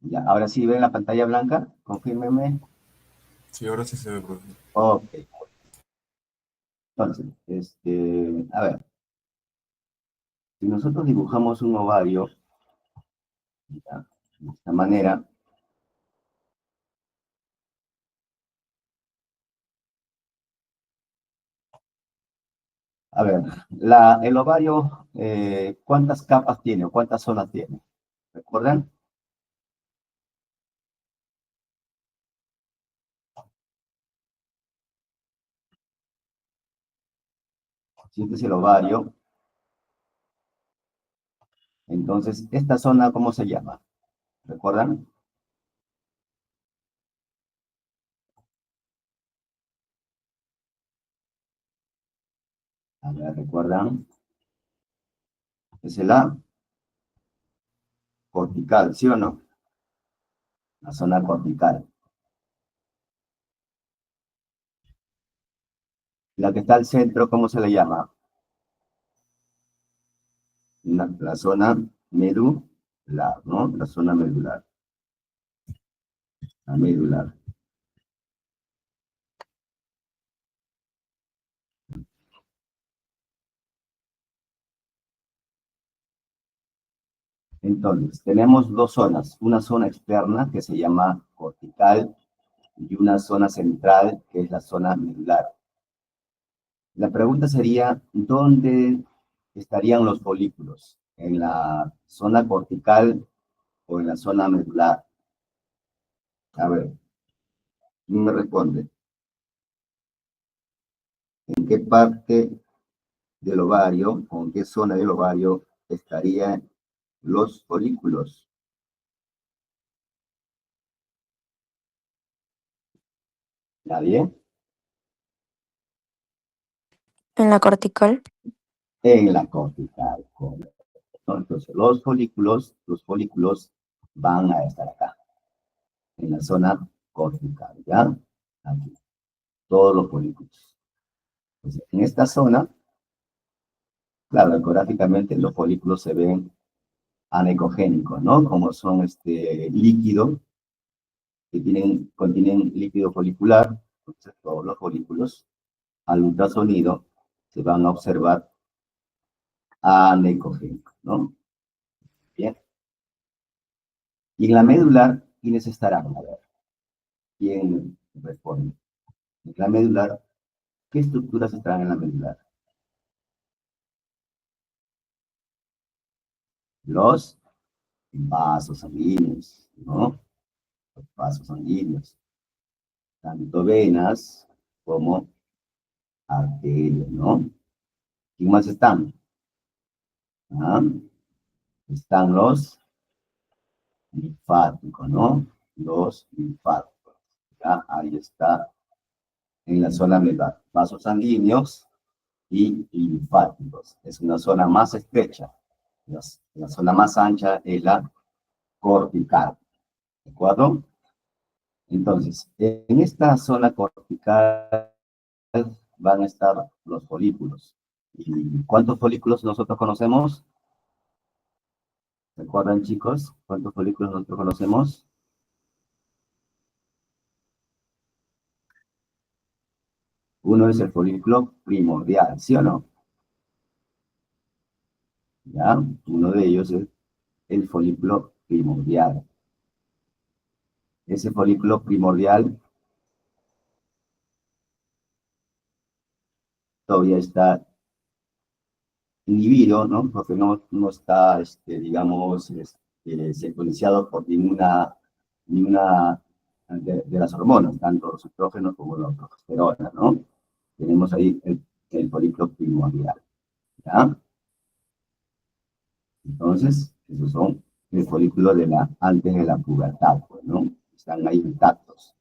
Ya, ahora sí ven la pantalla blanca, confírmeme. Sí, ahora sí se ve, profesor. Ok, entonces, a ver, si nosotros dibujamos un ovario, ya, de esta manera, a ver, el ovario, ¿cuántas capas tiene o cuántas zonas tiene? ¿Recuerdan? Si este es el ovario, entonces, ¿esta zona cómo se llama? ¿Recuerdan? A ver, ¿recuerdan? Es la cortical, ¿sí o no? La zona cortical. La que está al centro, ¿cómo se le llama? La zona medular, ¿no? La zona medular. La medular. Entonces, tenemos dos zonas. Una zona externa que se llama cortical y una zona central que es la zona medular. La pregunta sería, ¿dónde estarían los folículos? ¿En la zona cortical o en la zona medular? A ver, ¿quién me responde? ¿En qué parte del ovario o en qué zona del ovario estarían los folículos? ¿Nadie? En la cortical. En la cortical, correcto. Entonces, los folículos van a estar acá, en la zona cortical, ¿ya? Aquí, todos los folículos. Entonces, en esta zona, claro, ecográficamente los folículos se ven anecogénicos, ¿no? Como son líquido, contienen líquido folicular, entonces todos los folículos al ultrasonido se van a observar anecogénicos, ¿no? Bien. Y en la medular, ¿quiénes estarán? A ver, ¿quién responde? En la medular, ¿qué estructuras estarán en la medular? Los vasos sanguíneos, ¿no? Los vasos sanguíneos, tanto venas como arterias, ¿no? ¿Quién más están? ¿Ah? Están los linfáticos, ¿no? Los linfáticos. Ya, ahí está en la zona medular. Vasos sanguíneos y linfáticos. Es una zona más estrecha. La zona más ancha es la cortical. ¿De acuerdo? Entonces, en esta zona cortical van a estar los folículos. ¿Y cuántos folículos nosotros conocemos? ¿Recuerdan, chicos? ¿Cuántos folículos nosotros conocemos? Uno es el folículo primordial, ¿sí o no? ¿Ya? Uno de ellos es el folículo primordial. Ese folículo primordial todavía está inhibido, ¿no? Porque no está, digamos, secuenciado por ninguna de las hormonas, tanto los estrógenos como la progesterona, ¿no? Tenemos ahí el folículo primordial, ¿ya? Entonces, esos son el folículo antes de la pubertad, pues, ¿no? Están ahí intactos.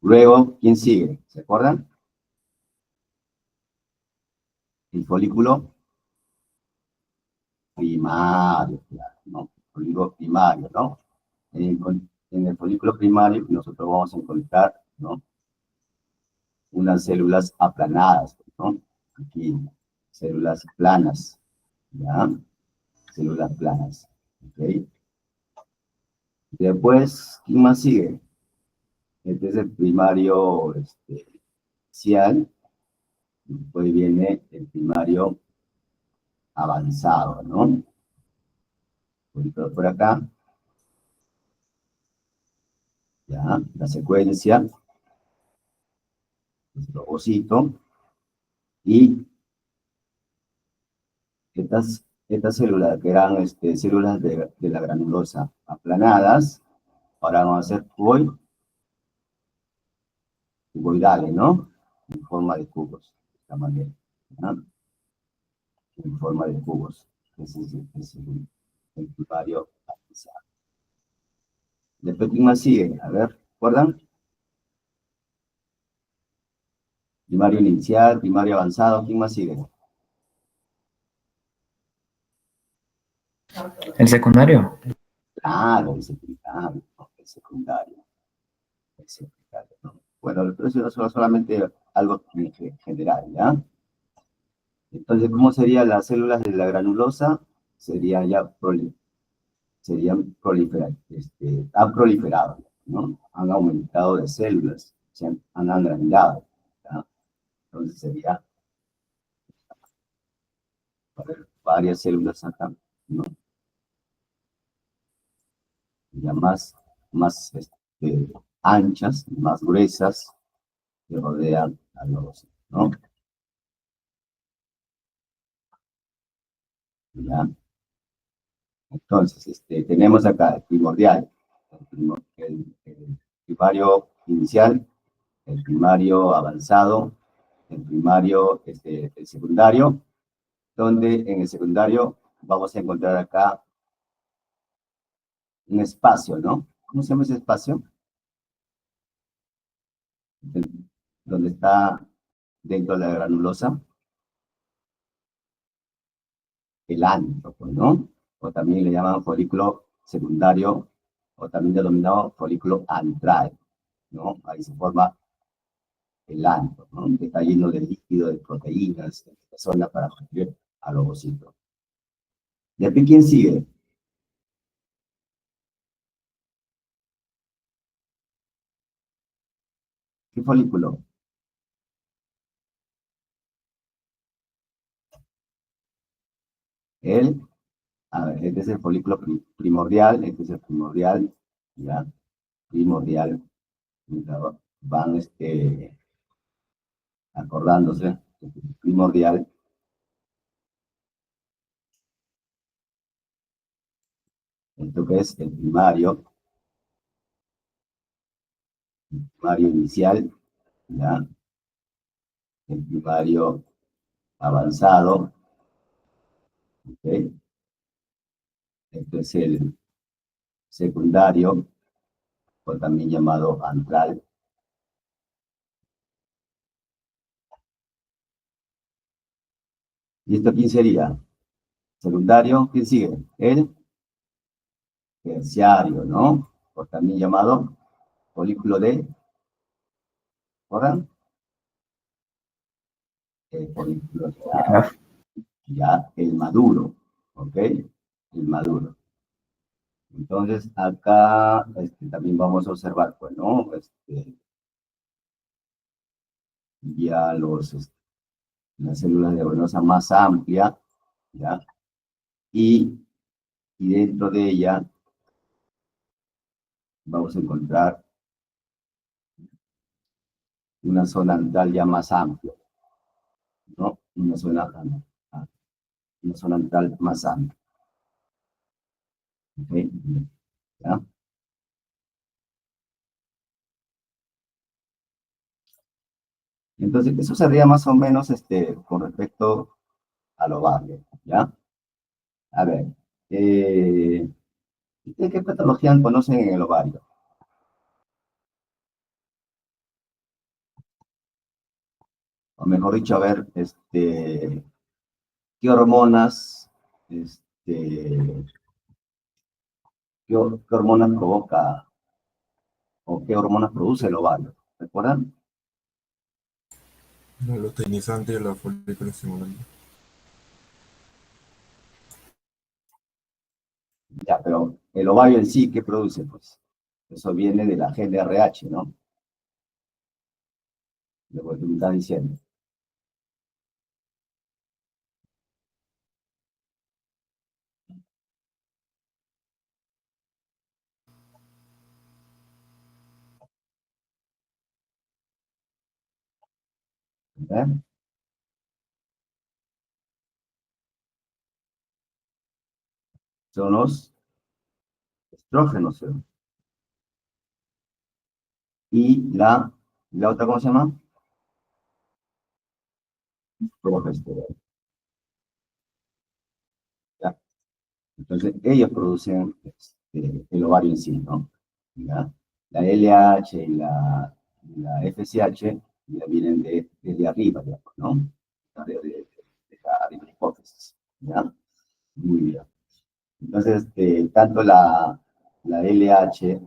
Luego, ¿quién sigue? ¿Se acuerdan? El folículo primario, claro, ¿no? Folículo primario, ¿no? En el folículo primario nosotros vamos a encontrar, ¿no? Unas células aplanadas, ¿no? Aquí, células planas, ¿ya? Células planas, ¿ok? Después, ¿quién más sigue? Este es el primario inicial. Después viene el primario avanzado, ¿no? Por acá, ya, la secuencia, el ovocito, y estas células que eran células de la granulosa aplanadas, ahora van a ser cuboidales, ¿no? En forma de cubos, de esta manera, ¿no? En forma de cubos. Ese es el primario avanzado. Después, ¿quién más sigue? A ver, ¿recuerdan? Primario inicial, primario avanzado, ¿quién más sigue? ¿El secundario? Claro, el secundario, ¿no? El secundario, el secundario, ¿no? Bueno, eso es solamente algo general, ¿ya? Entonces, ¿cómo serían las células de la granulosa? Serían ya serían han proliferado, ¿no? Han aumentado de células, han agrandado, ¿ya? Entonces sería varias células acá, ¿no? Ya más anchas, más gruesas, que rodean a los, ¿no? ¿Ya? Entonces, tenemos acá el primordial, el primario inicial, el primario avanzado, el primario, el secundario, donde en el secundario vamos a encontrar acá un espacio, ¿no? ¿Cómo se llama ese espacio? Donde está dentro de la granulosa, el ánodo, pues, ¿no? O también le llaman folículo secundario, o también denominado folículo antral, ¿no? Ahí se forma el ánodo, ¿no? Que está lleno de líquido, de proteínas, de zona para construir al ovocito. ¿Y aquí quién sigue? ¿Qué folículo? El, a ver, este es el folículo primordial, este es el primordial, ¿ya? Primordial, van acordándose, este es el primordial, esto que es el primario inicial, ¿ya? El primario avanzado, ¿ok? Esto es el secundario, o también llamado antral. ¿Y esto quién sería? Secundario, ¿quién sigue? El terciario, ¿no? O también llamado folículo de, ¿recuerdan? El folículo ya, el maduro, ¿ok? El maduro. Entonces, acá también vamos a observar, pues, ¿no? Ya las células de granulosa más amplia, ¿ya? Y dentro de ella vamos a encontrar una zona antral ya más amplia, ¿no? Una zona antral más amplia, ¿ok? ¿Ya? Entonces, eso sería más o menos con respecto al ovario, ¿ya? A ver, ¿ustedes qué patología conocen en el ovario? O mejor dicho, a ver, ¿qué hormonas, qué hormonas provoca o qué hormonas produce el ovario? ¿Recuerdan? La luteinizante y la folículo estimulante. Ya, pero el ovario en sí, ¿qué produce? Pues eso viene de la GnRH, ¿no? Lo que tú me estás diciendo. ¿Verdad? Son los estrógenos, ¿sí? Y la otra, ¿cómo se llama? Progesterona. ¿Ya? Entonces, ellos producen el ovario en sí, ¿no? ¿Ya? La LH y la FSH ya vienen desde arriba, digamos, ¿no? De la hipófisis, ¿ya? Muy bien. Entonces, tanto la LH,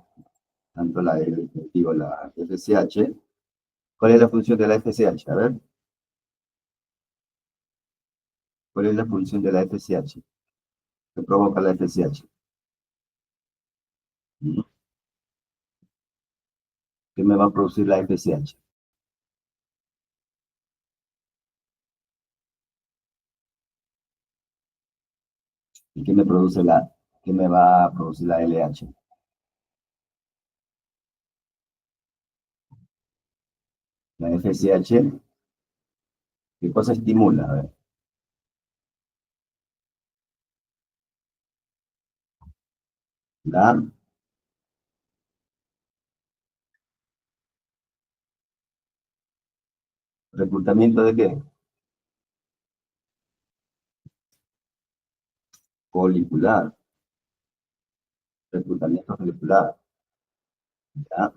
la FSH, ¿cuál es la función de la FSH? A ver, ¿cuál es la función de la FSH? ¿Qué provoca la FSH? ¿Mm? ¿Qué me va a producir la FSH? ¿Y qué me va a producir la LH? La FSH, ¿qué cosa estimula? A ver, la reclutamiento de qué? Folicular, reclutamiento folicular, ¿ya?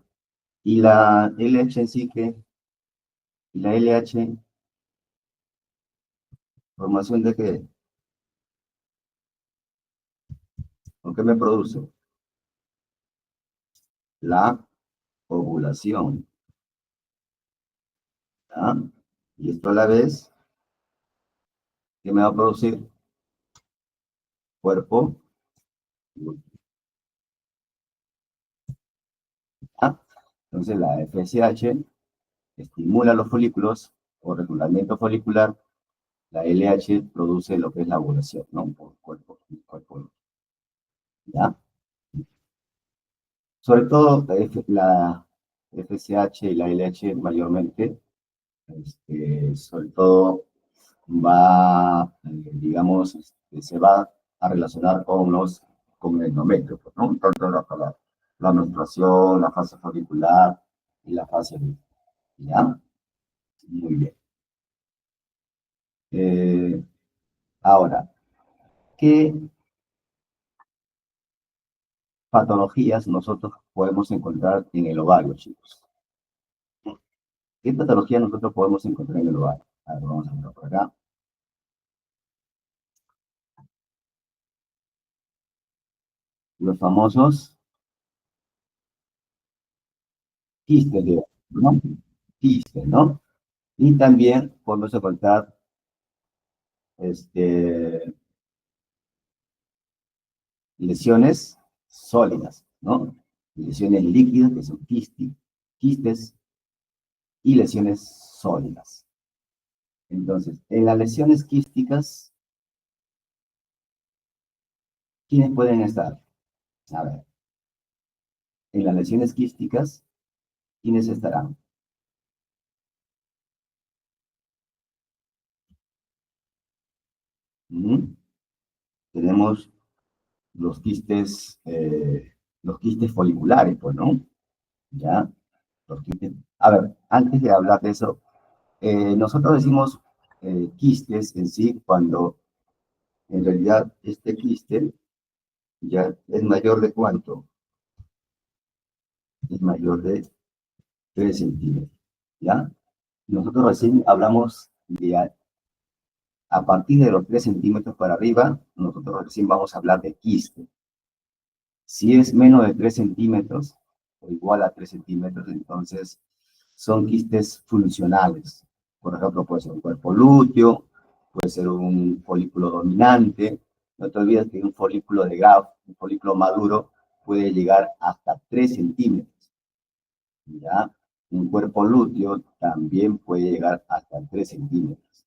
Y la LH en sí, ¿qué? Y la LH, ¿formación de qué? ¿O qué me produce? La ovulación, ¿ya? Y esto a la vez, ¿qué me va a producir? Cuerpo, ¿ya? Entonces la FSH estimula los folículos o reclutamiento folicular, la LH produce lo que es la ovulación, ¿no? Por cuerpo, ¿ya? Sobre todo la FSH y la LH mayormente, sobre todo digamos, se va a relacionar con el endometrio, pues, ¿no? Tanto la menstruación, la fase folicular y la fase luteal, ¿ya? Muy bien. Ahora, ¿qué patologías nosotros podemos encontrar en el ovario, chicos? ¿Qué patologías nosotros podemos encontrar en el ovario? A ver, vamos a ver por acá. Los famosos quistes, ¿no? Quistes, ¿no? Y también podemos encontrar este, lesiones sólidas, ¿no? Lesiones líquidas, que son quistes, y lesiones sólidas. Entonces, en las lesiones quísticas, ¿quiénes pueden estar? A ver, en las lesiones quísticas, ¿quiénes estarán? ¿Mm? Tenemos los quistes foliculares, pues, ¿no? ¿Ya? Los quistes. A ver, antes de hablar de eso, nosotros decimos quistes en sí cuando en realidad este quiste ya es mayor de ¿cuánto? Es mayor de 3 centímetros, ¿ya? Nosotros recién hablamos de a partir de los 3 centímetros para arriba, nosotros recién vamos a hablar de quiste. Si es menos de 3 centímetros o igual a 3 centímetros, entonces son quistes funcionales. Por ejemplo, puede ser un cuerpo lúteo, puede ser un folículo dominante. No te olvides que un folículo de Gauss un folículo maduro puede llegar hasta 3 centímetros, ¿ya? Un cuerpo lúteo también puede llegar hasta 3 centímetros.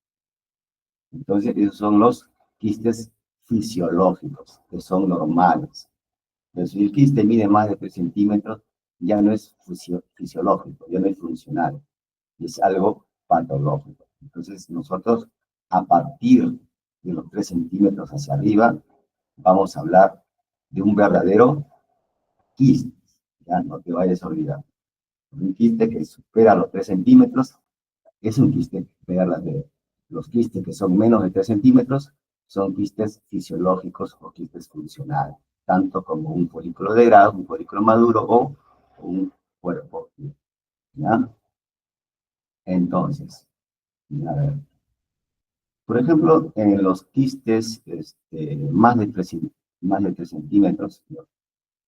Entonces, esos son los quistes fisiológicos, que son normales. Pero si el quiste mide más de 3 centímetros, ya no es fisiológico, ya no es funcional, es algo patológico. Entonces, nosotros, a partir de los 3 centímetros hacia arriba, vamos a hablar de un verdadero quiste. Ya no te vayas a olvidar. Un quiste que supera los 3 centímetros es un quiste verdadero. Los quistes que son menos de 3 centímetros son quistes fisiológicos o quistes funcionales, tanto como un folículo de grado, un folículo maduro o un cuerpo. ¿Ya? Entonces, a ver, por ejemplo, en los quistes más de 3 centímetros, ¿no?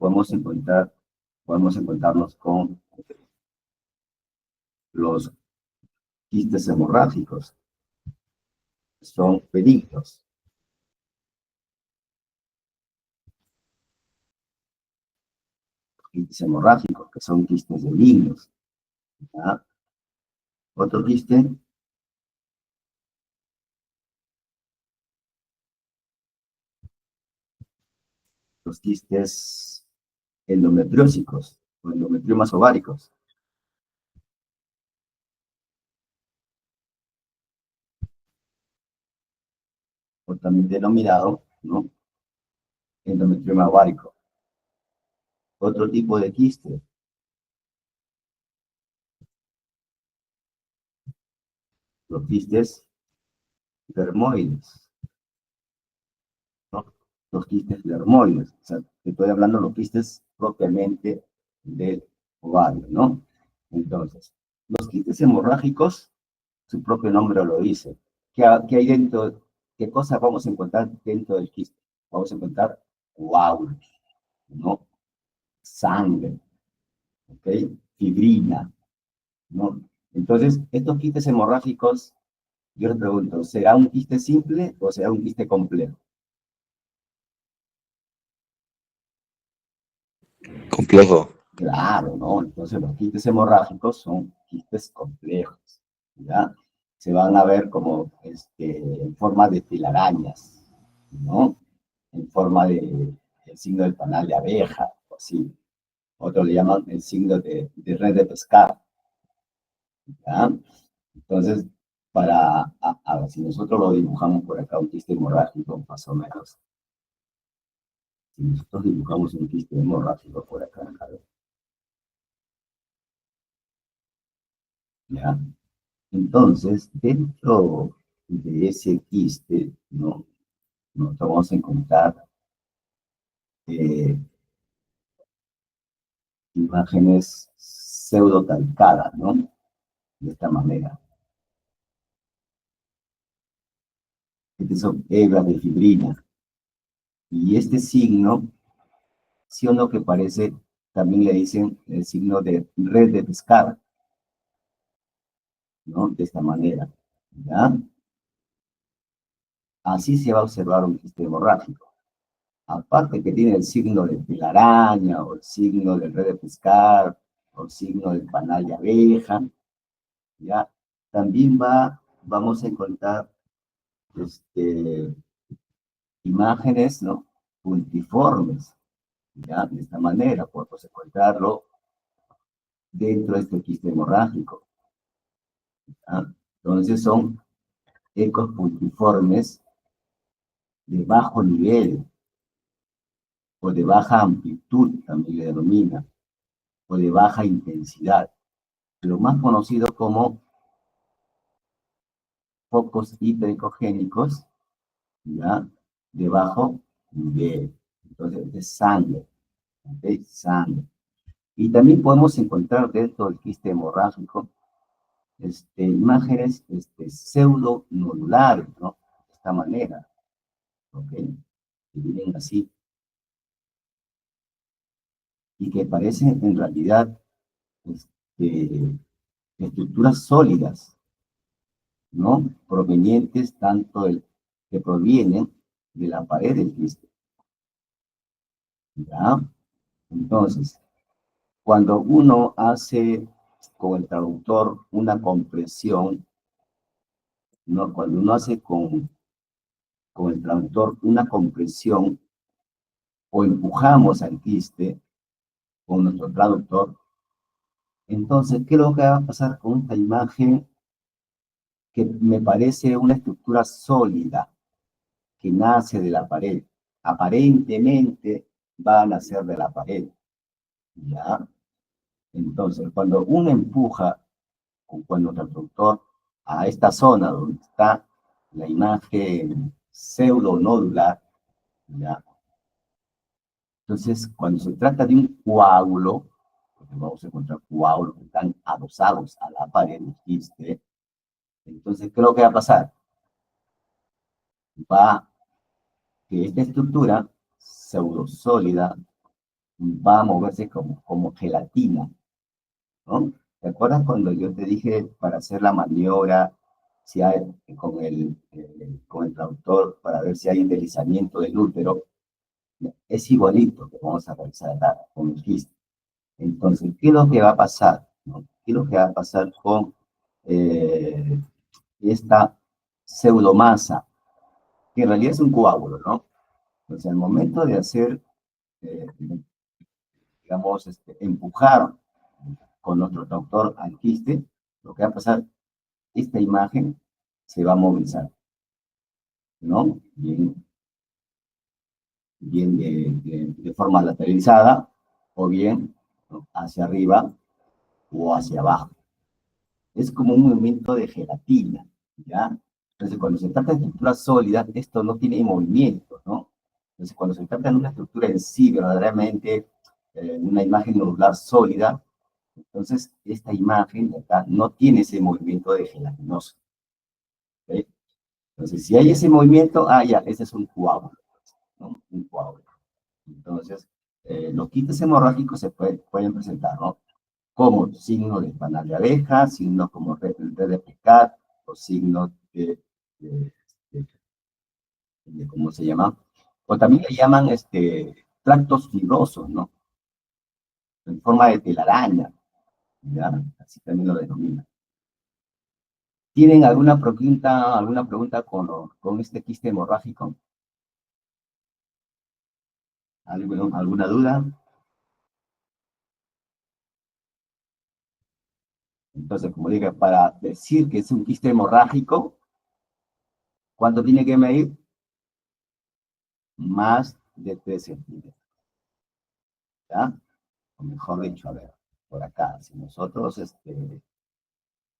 podemos encontrarnos con los quistes hemorrágicos, que son benignos. Quistes hemorrágicos, que son quistes benignos. ¿Ya? Otro quiste, los quistes endometriósicos o endometriomas ováricos, o también denominado, ¿no? Endometrioma ovárico. Otro tipo de quiste, los quistes dermoides, ¿no? Los quistes dermoides, o sea, te estoy hablando de los quistes propiamente del ovario, ¿no? Entonces, los quistes hemorrágicos, su propio nombre lo dice. ¿Qué hay dentro? ¿Qué cosas vamos a encontrar dentro del quiste? Vamos a encontrar coágulos, ¿no? Sangre, ¿ok? Fibrina, ¿no? Entonces, estos quistes hemorrágicos, yo les pregunto, ¿será un quiste simple o será un quiste complejo? Complejo. Claro, ¿no? Entonces los quistes hemorrágicos son quistes complejos, ¿ya? Se van a ver como en forma de telarañas, ¿no? En forma de el signo del panal de abeja, o así. Otros le llaman el signo de red de pescar, ¿ya? Entonces, a ver, si nosotros lo dibujamos por acá, un quiste hemorrágico, más o menos. Si nosotros dibujamos un quiste hemorrágico por acá, a ver, ¿ya? Entonces, dentro de ese quiste, ¿no? Nos vamos a encontrar eh, imágenes pseudo-calcadas, ¿no? De esta manera. Estas son hebras de fibrina. Y este signo, sí o no que parece, también le dicen el signo de red de pescar, ¿no? De esta manera, ¿ya? Así se va a observar un quiste hemorrágico. Aparte que tiene el signo de telaraña, o el signo de red de pescar, o el signo del panal de abeja, ¿ya? También vamos a encontrar imágenes, ¿no? Puntiformes, ¿ya? De esta manera, podemos encontrarlo dentro de este quiste hemorrágico, ¿ya? Entonces son ecos puntiformes de bajo nivel, o de baja amplitud, también le denomina, o de baja intensidad. Lo más conocido como focos hipericogénicos, ¿ya? De bajo nivel. Entonces, de sangre, ¿ok? Sangre. Y también podemos encontrar dentro del quiste hemorrágico imágenes pseudo-nodulares, ¿no? De esta manera, ¿ok? Que vienen así. Y que parecen en realidad este, estructuras sólidas, ¿no? Provenientes que provienen de la pared del quiste. ¿ya? Entonces, cuando uno hace con el traductor una compresión, ¿no? Cuando uno hace con el traductor una compresión o empujamos al quiste con nuestro traductor, entonces, ¿qué es lo que va a pasar con esta imagen que me parece una estructura sólida que nace de la pared? Aparentemente va a nacer de la pared, ¿ya? Entonces, cuando uno empuja con nuestro traductor a esta zona donde está la imagen pseudonodular, ¿ya? Entonces, cuando se trata de un coágulo, porque vamos a encontrar coágulos que están adosados a la pared del quiste, entonces, ¿qué es lo que va a pasar? Va que esta estructura pseudosólida va a moverse como gelatina, ¿no? ¿Te acuerdas cuando yo te dije para hacer la maniobra si hay, con el traductor para ver si hay un deslizamiento del útero? Es igualito que vamos a realizar acá con el quiste. Entonces, ¿qué es lo que va a pasar? ¿No? ¿Qué es lo que va a pasar con eh, esta pseudomasa? Que en realidad es un coágulo, ¿no? Entonces, al momento de hacer, eh, digamos, empujar con nuestro traductor al quiste, lo que va a pasar, esta imagen se va a movilizar, ¿no? Bien de forma lateralizada o bien, ¿no?, hacia arriba o hacia abajo. Es como un movimiento de gelatina, ¿ya? Entonces, cuando se trata de estructuras sólidas, esto no tiene movimiento, ¿no? Entonces, cuando se trata de una estructura en sí, verdaderamente, una imagen nodular sólida, entonces esta imagen de acá no tiene ese movimiento de gelatinoso, ¿ok? Entonces, si hay ese movimiento, ya, ese es un coágulo, ¿no? Un coágulo. Entonces, los quistes hemorrágicos se pueden presentar, ¿no? Como signos de panal de abeja, signos como red de pescar, o signos de, de- ¿cómo se llama? O también le llaman tractos fibrosos, ¿no? En forma de telaraña, ¿ya? Así también lo denominan. ¿Tienen alguna pregunta con este quiste hemorrágico? ¿Alguna duda? Entonces, como digo, para decir que es un quiste hemorrágico, ¿cuánto tiene que medir? Más de 3 centímetros, ¿ya? O mejor dicho, a ver, por acá, si nosotros,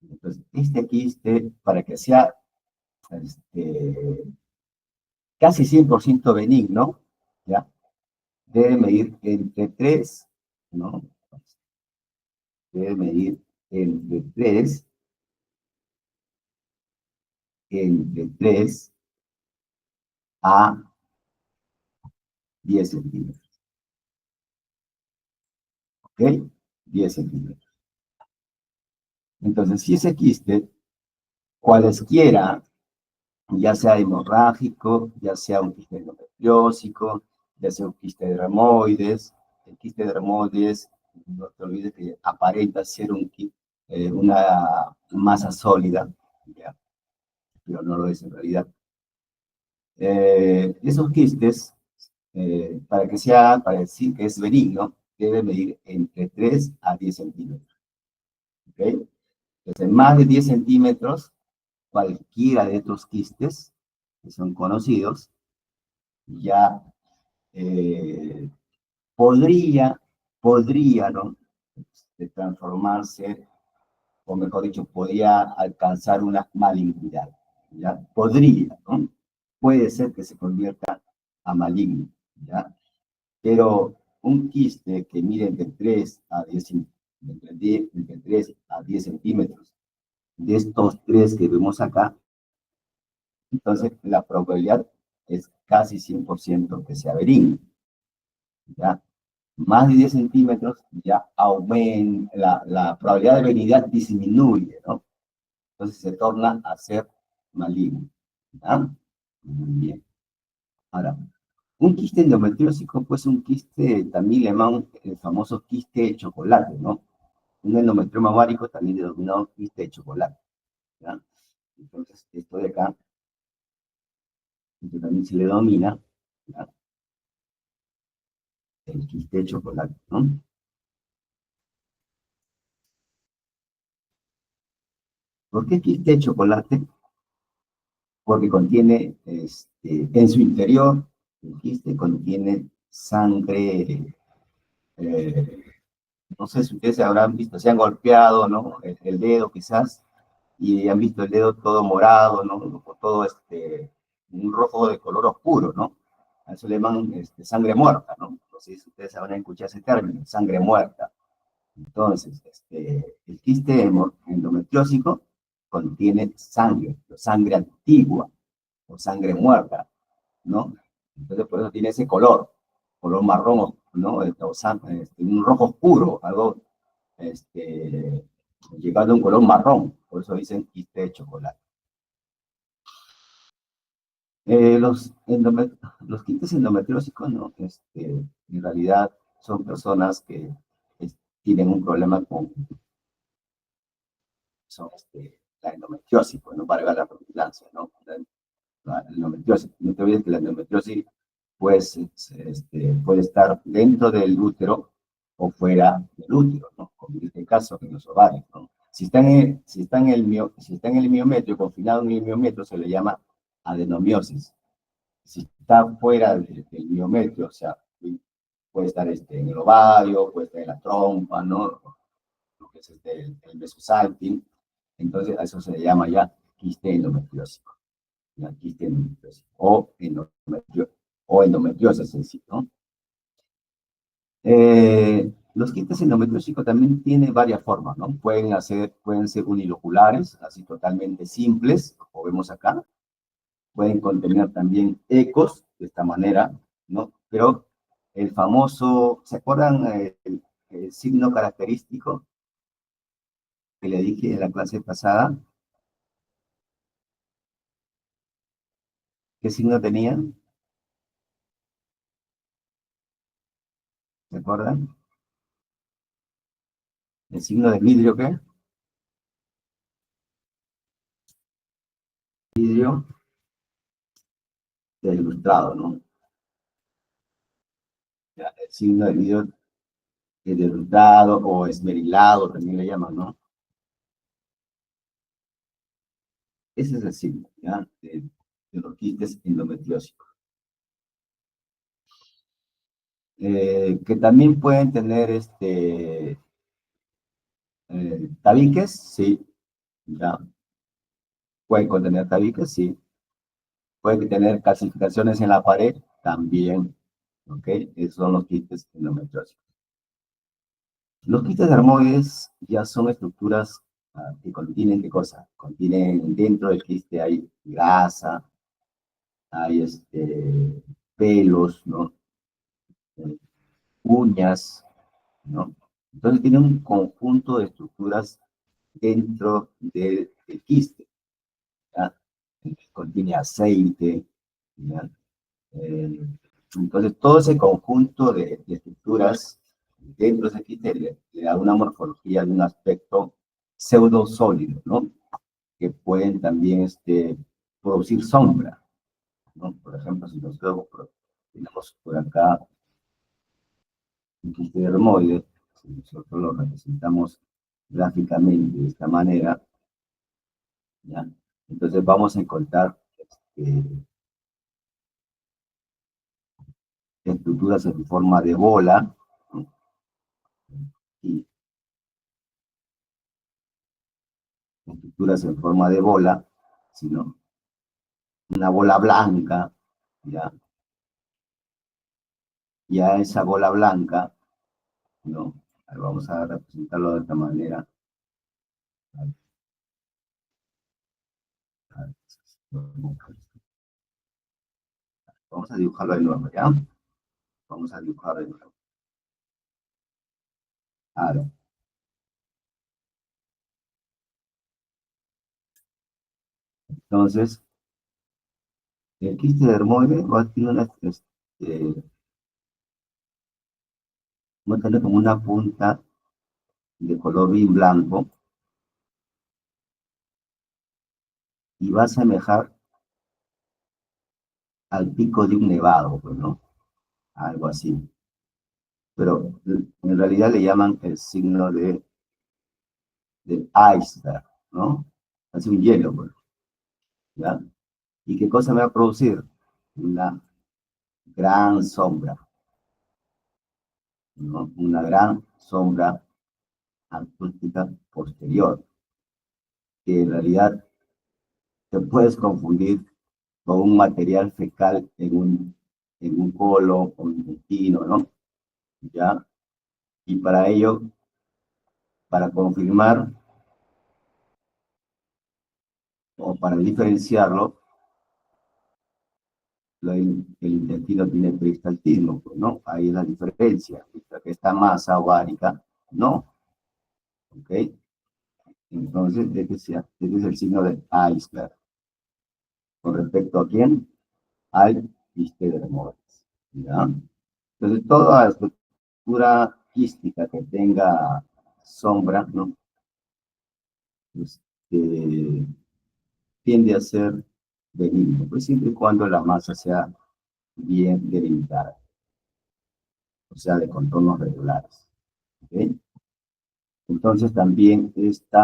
entonces, este quiste, para que sea este, casi 100% benigno, ¿ya? Debe medir entre 3, ¿no? Debe medir entre 3, entre 3 a 10 centímetros, ¿ok? 10 centímetros. Entonces, si ese quiste, cualesquiera, ya sea hemorrágico, ya sea un quiste endometriósico, ya sea un quiste de dermoides, el quiste de dermoides, no te olvides que aparenta ser una masa sólida, ¿ya? Pero no lo es en realidad. Esos quistes, para decir que es benigno, debe medir entre 3 a 10 centímetros. ¿Ok? Entonces, más de 10 centímetros, cualquiera de estos quistes, que son conocidos, ya eh, podría, ¿no?, transformarse, o mejor dicho, podría alcanzar una malignidad, ¿ya? Podría, ¿no? Puede ser que se convierta a maligno, ¿ya? Pero un quiste que mide entre 3 a 10, entre 3 a 10 centímetros, de estos tres que vemos acá, entonces la probabilidad es casi 100% que sea benigno, ¿ya? Más de 10 centímetros ya aumenta, la probabilidad de benignidad disminuye, ¿no? Entonces se torna a ser maligno, ¿ya? Muy bien. Ahora, Un quiste endometriósico, pues un quiste, también le llaman el famoso quiste de chocolate, ¿no? Un endometrioma ovárico también denominado quiste de chocolate, ¿ya? Entonces, esto de acá, esto también se le denomina, ¿ya? El quiste de chocolate, ¿no? ¿Por qué quiste de chocolate? Porque contiene, en su interior, el quiste contiene sangre, eh, no sé si ustedes habrán visto, se han golpeado, ¿no? El dedo quizás, y han visto el dedo todo morado, ¿no? Todo un rojo de color oscuro, ¿no? A eso le llaman sangre muerta, ¿no? No sé si ustedes habrán escuchado ese término, sangre muerta. Entonces, el quiste endometriósico contiene sangre, sangre antigua o sangre muerta, ¿no? Entonces, por eso tiene ese color marrón, ¿no? Un rojo oscuro, algo este, llegando a un color marrón, por eso dicen quiste de chocolate. Los quistes endometriósicos, ¿no? En realidad son personas que tienen un problema con la endometriosis, pues no valga la redundancia, ¿no? La endometriosis. No te olvides que la endometriosis pues, puede estar dentro del útero o fuera del útero, ¿no? Como en este caso, en los ovarios, ¿no? Si está en el miometrio, confinado en el miometrio, se le llama adenomiosis. Si está fuera del miometrio, o sea, puede estar en el ovario, puede estar en la trompa, ¿no? Lo que es el mesosalping, entonces a eso se le llama ya quiste endometriósico, ya quiste endometriósico, o endometriosis en sí, ¿no? Los quistes endometriósicos también tienen varias formas, ¿no? Pueden ser uniloculares, así totalmente simples, como vemos acá. Pueden contener también ecos, de esta manera, ¿no? Pero el famoso, ¿se acuerdan el signo característico que le dije en la clase pasada? ¿Qué signo tenían? ¿Se acuerdan? ¿El signo de vidrio qué? Vidrio del ilustrado, ¿no? Ya, el signo de vidrio del ilustrado o esmerilado, también le llaman, ¿no? Ese es el signo, ¿ya? De los quistes endometriósicos. Que también pueden tener tabiques, sí, ya. Pueden contener tabiques, sí. Pueden tener calcificaciones en la pared, también, ¿ok? Esos son los quistes endometriósicos. Los quistes dermoides ya son estructuras que contienen, ¿qué cosa? Contienen, dentro del quiste hay grasa, hay pelos, ¿no? Eh, Uñas, ¿no? Entonces tiene un conjunto de estructuras dentro del quiste, ¿ya? Contiene aceite, ¿ya? Eh, entonces todo ese conjunto de estructuras dentro de ese quiste le da una morfología de un aspecto pseudo sólido, ¿no? Que pueden también producir sombra, ¿no? Por ejemplo, si nosotros tenemos por acá un quiste dermoide, si nosotros lo representamos gráficamente de esta manera, ¿ya? Entonces vamos a encontrar estructuras en forma de bola, ¿no? Y estructuras en forma de bola, sino una bola blanca, ¿ya? Y a esa bola blanca, ¿no? Vamos a representarlo de esta manera. Vamos a dibujarlo de nuevo, ¿ya? Vamos a dibujarlo de nuevo. Ahora, entonces, el quiste dermoide va a tener va a tener como una punta de color bien blanco y va a asemejar al pico de un nevado, pues, ¿no? Algo así. Pero en realidad le llaman el signo del iceberg, ¿no? Así un hielo, pues, ¿ya? ¿Y qué cosa me va a producir? Una gran sombra, ¿no? Una gran sombra acústica posterior, que en realidad te puedes confundir con un material fecal en un colo o intestino, ¿no? ¿Ya? Y para ello, para confirmar o para diferenciarlo, el intestino tiene peristaltismo, pues, ¿no? Ahí es la diferencia. Esta masa ovárica, no. ¿Ok? Entonces, este es el signo del iceberg. ¿Con respecto a quién? Al histerodermoides. ¿Ya? Entonces, toda estructura quística que tenga sombra, ¿no? Este, tiende a ser benigno, pues siempre y cuando la masa sea bien delimitada, o sea, de contornos regulares. ¿Ok? Entonces también este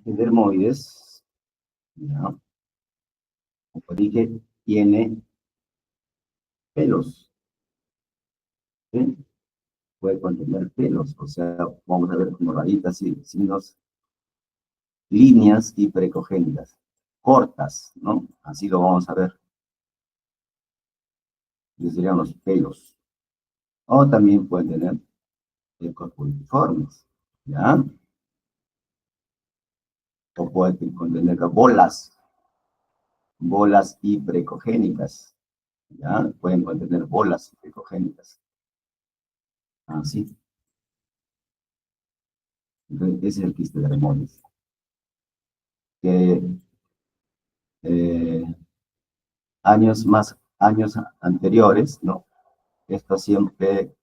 dermoides, ¿no? Como dije, tiene pelos, ¿sí? Puede contener pelos, o sea, vamos a ver como rayitas y signos, líneas hiperecogénicas, cortas, ¿no? Así lo vamos a ver, que serían los pelos. O también pueden tener ecos puntiformes, ¿ya? O pueden contener bolas hiperecogénicas, ¿ya? Pueden contener bolas hiperecogénicas, así. Entonces, ese es el quiste de Remonis. Que eh, años anteriores, ¿no? Esto siempre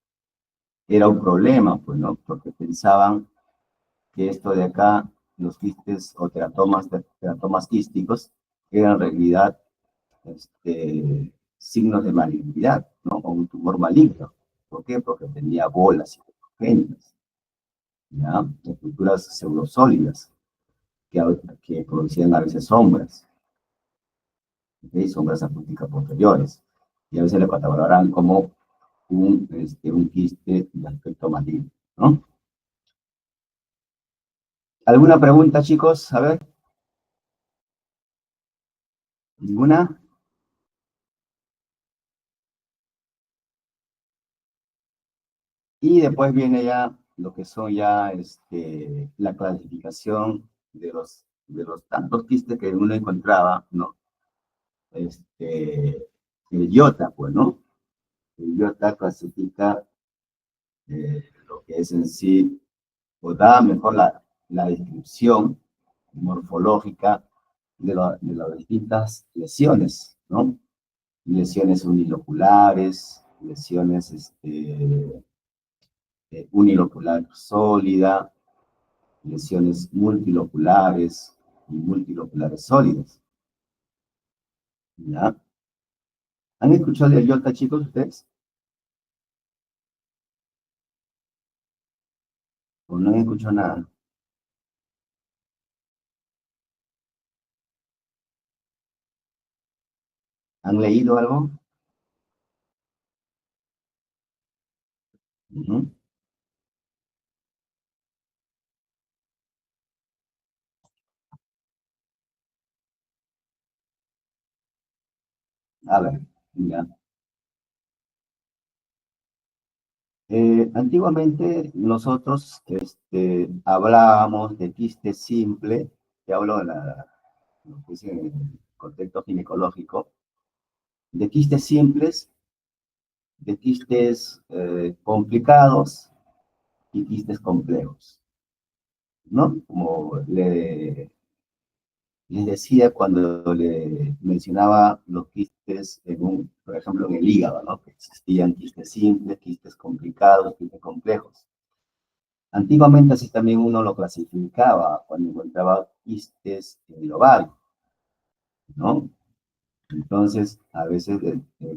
era un problema, pues, ¿no? Porque pensaban que esto de acá, los quistes o teratomas quísticos, eran en realidad signos de malignidad, ¿no? O un tumor maligno. ¿Por qué? Porque tenía bolas hipergénicas, ¿ya? Estructuras pseudosólidas que producían a veces sombras, ¿ok? Sombras acústicas posteriores. Y a veces le catalogarán como un quiste de aspecto maligno, ¿no? ¿Alguna pregunta, chicos? A ver, ¿ninguna? Y después viene ya lo que son ya la clasificación de los tantos quistes que uno encontraba, ¿no? El IOTA, pues, ¿no? El IOTA clasifica lo que es en sí, o da mejor la descripción morfológica de las distintas lesiones, ¿no? Lesiones uniloculares, lesiones unilocular sólida, lesiones multiloculares y multiloculares sólidas. ¿Ya? ¿Han escuchado de IOTA, chicos, ustedes? ¿O no han escuchado nada? ¿Han leído algo? Ujú. A ver, ya. Antiguamente nosotros hablábamos de quiste simple, que hablo de lo que es en el contexto ginecológico, de quistes simples, de quistes complicados y quistes complejos, ¿no? Como Les decía cuando le mencionaba los quistes, por ejemplo, en el hígado, ¿no? Que existían quistes simples, quistes complicados, quistes complejos. Antiguamente así también uno lo clasificaba cuando encontraba quistes en el ovario, ¿no? Entonces, a veces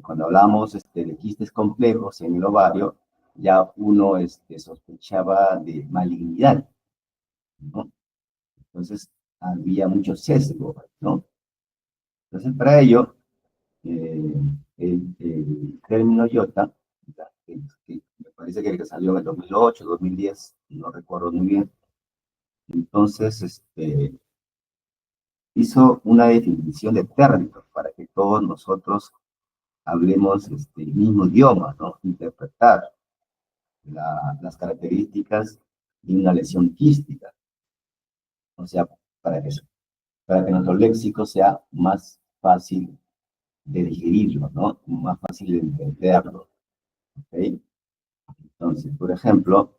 cuando hablamos de quistes complejos en el ovario, ya uno sospechaba de malignidad, ¿no? Entonces, había mucho sesgo, ¿no? Entonces, para ello, eh, el término IOTA, que me parece que salió en el 2008, 2010, no recuerdo muy bien, entonces hizo una definición de términos para que todos nosotros hablemos el mismo idioma, ¿no? Interpretar las características de una lesión quística, o sea, para que, para que nuestro léxico sea más fácil de digerirlo, ¿no? Más fácil de entenderlo, ¿ok? Entonces, por ejemplo,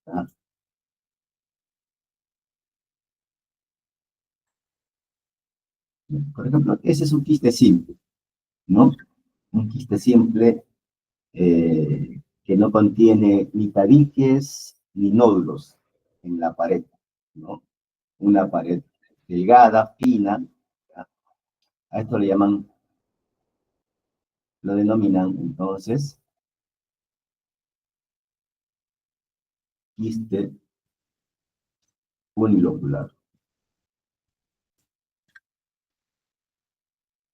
¿ah? Por ejemplo, ese es un quiste simple, ¿no? Un quiste simple que no contiene ni tabiques ni nódulos en la pared, ¿no? Una pared delgada, fina, ¿ya? A esto le llaman, lo denominan entonces quiste unilocular.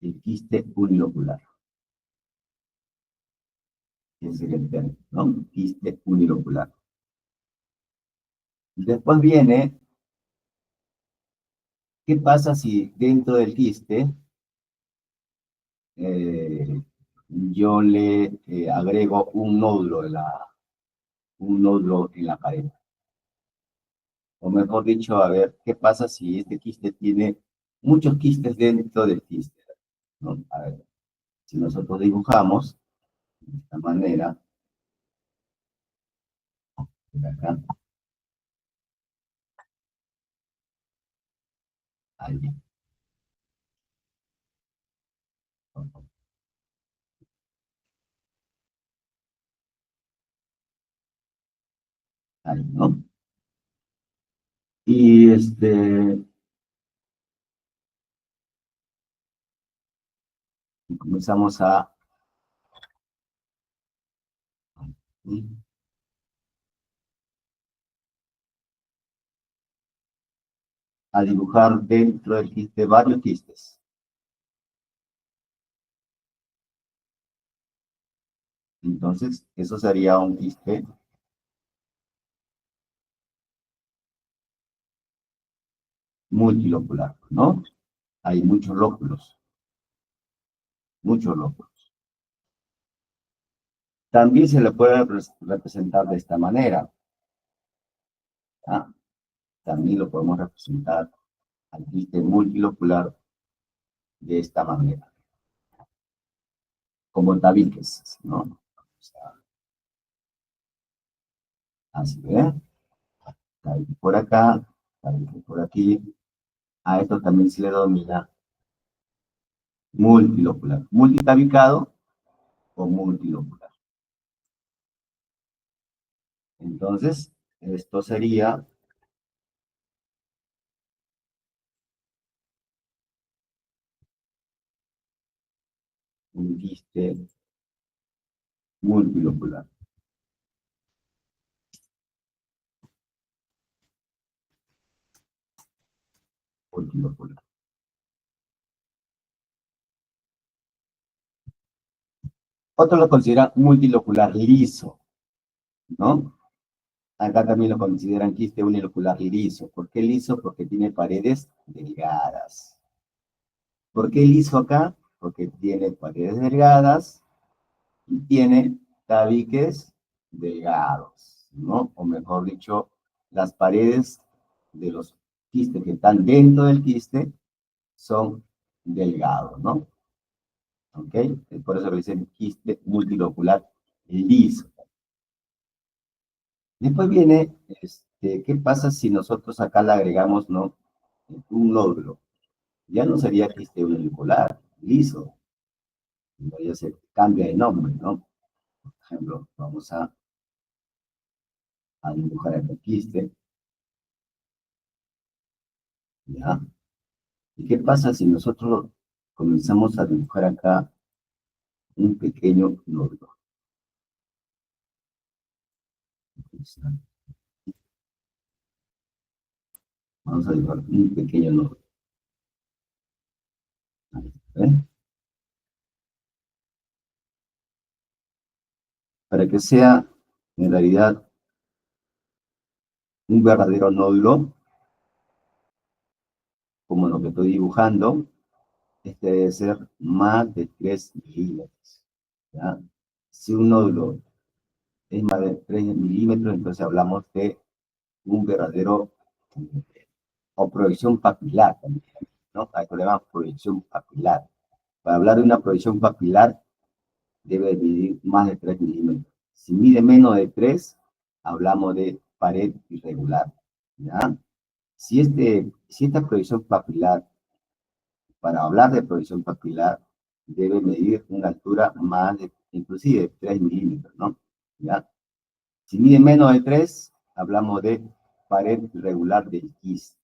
El quiste unilocular. Ese es el término, ¿no? Quiste unilocular. Después viene, ¿qué pasa si dentro del quiste eh, yo le agrego un nódulo en la pared? O mejor dicho, a ver, ¿qué pasa si este quiste tiene muchos quistes dentro del quiste, ¿no? A ver, si nosotros dibujamos de esta manera, de acá, ahí, ahí, ¿no? Y comenzamos a dibujar dentro del quiste varios quistes. Entonces, eso sería un quiste multilocular, ¿no? Hay muchos lóculos, muchos lóculos. También se le puede representar de esta manera, ¿ah? También lo podemos representar al quiste multilocular de esta manera, como tabiques, ¿no? O sea, así, ¿eh? Tabique por acá, tabique por aquí. A esto también se le denomina multilocular, multitabicado o multilocular. Entonces, esto sería un quiste multilocular. Multilocular. Otros lo consideran multilocular liso, ¿no? Acá también lo consideran quiste unilocular liso. ¿Por qué liso? Porque tiene paredes delgadas. ¿Por qué liso acá? Porque tiene paredes delgadas y tiene tabiques delgados, ¿no? O mejor dicho, las paredes de los quistes que están dentro del quiste son delgados, ¿no? ¿Ok? Por eso le dicen quiste multilocular liso. Después viene, ¿qué pasa si nosotros acá le agregamos, ¿no? un nódulo. Ya no sería quiste unilocular, liso. Ya se cambia de nombre, ¿no? Por ejemplo, vamos a dibujar el quiste. ¿Ya? ¿Y qué pasa si nosotros comenzamos a dibujar acá un pequeño nódulo? Vamos a dibujar un pequeño nódulo. ¿Eh? Para que sea, en realidad, un verdadero nódulo, como lo que estoy dibujando, este debe ser más de 3 milímetros. ¿Ya? Si un nódulo es más de 3 milímetros, entonces hablamos de un verdadero, o proyección papilar también, ¿no? A esto le llamamos proyección papilar. Para hablar de una proyección papilar, debe medir más de 3 milímetros. Si mide menos de 3, hablamos de pared irregular, ¿ya? Si esta proyección papilar, para hablar de proyección papilar, debe medir una altura más de, inclusive, 3 milímetros, ¿no? ¿Ya? Si mide menos de 3, hablamos de pared irregular del quiste.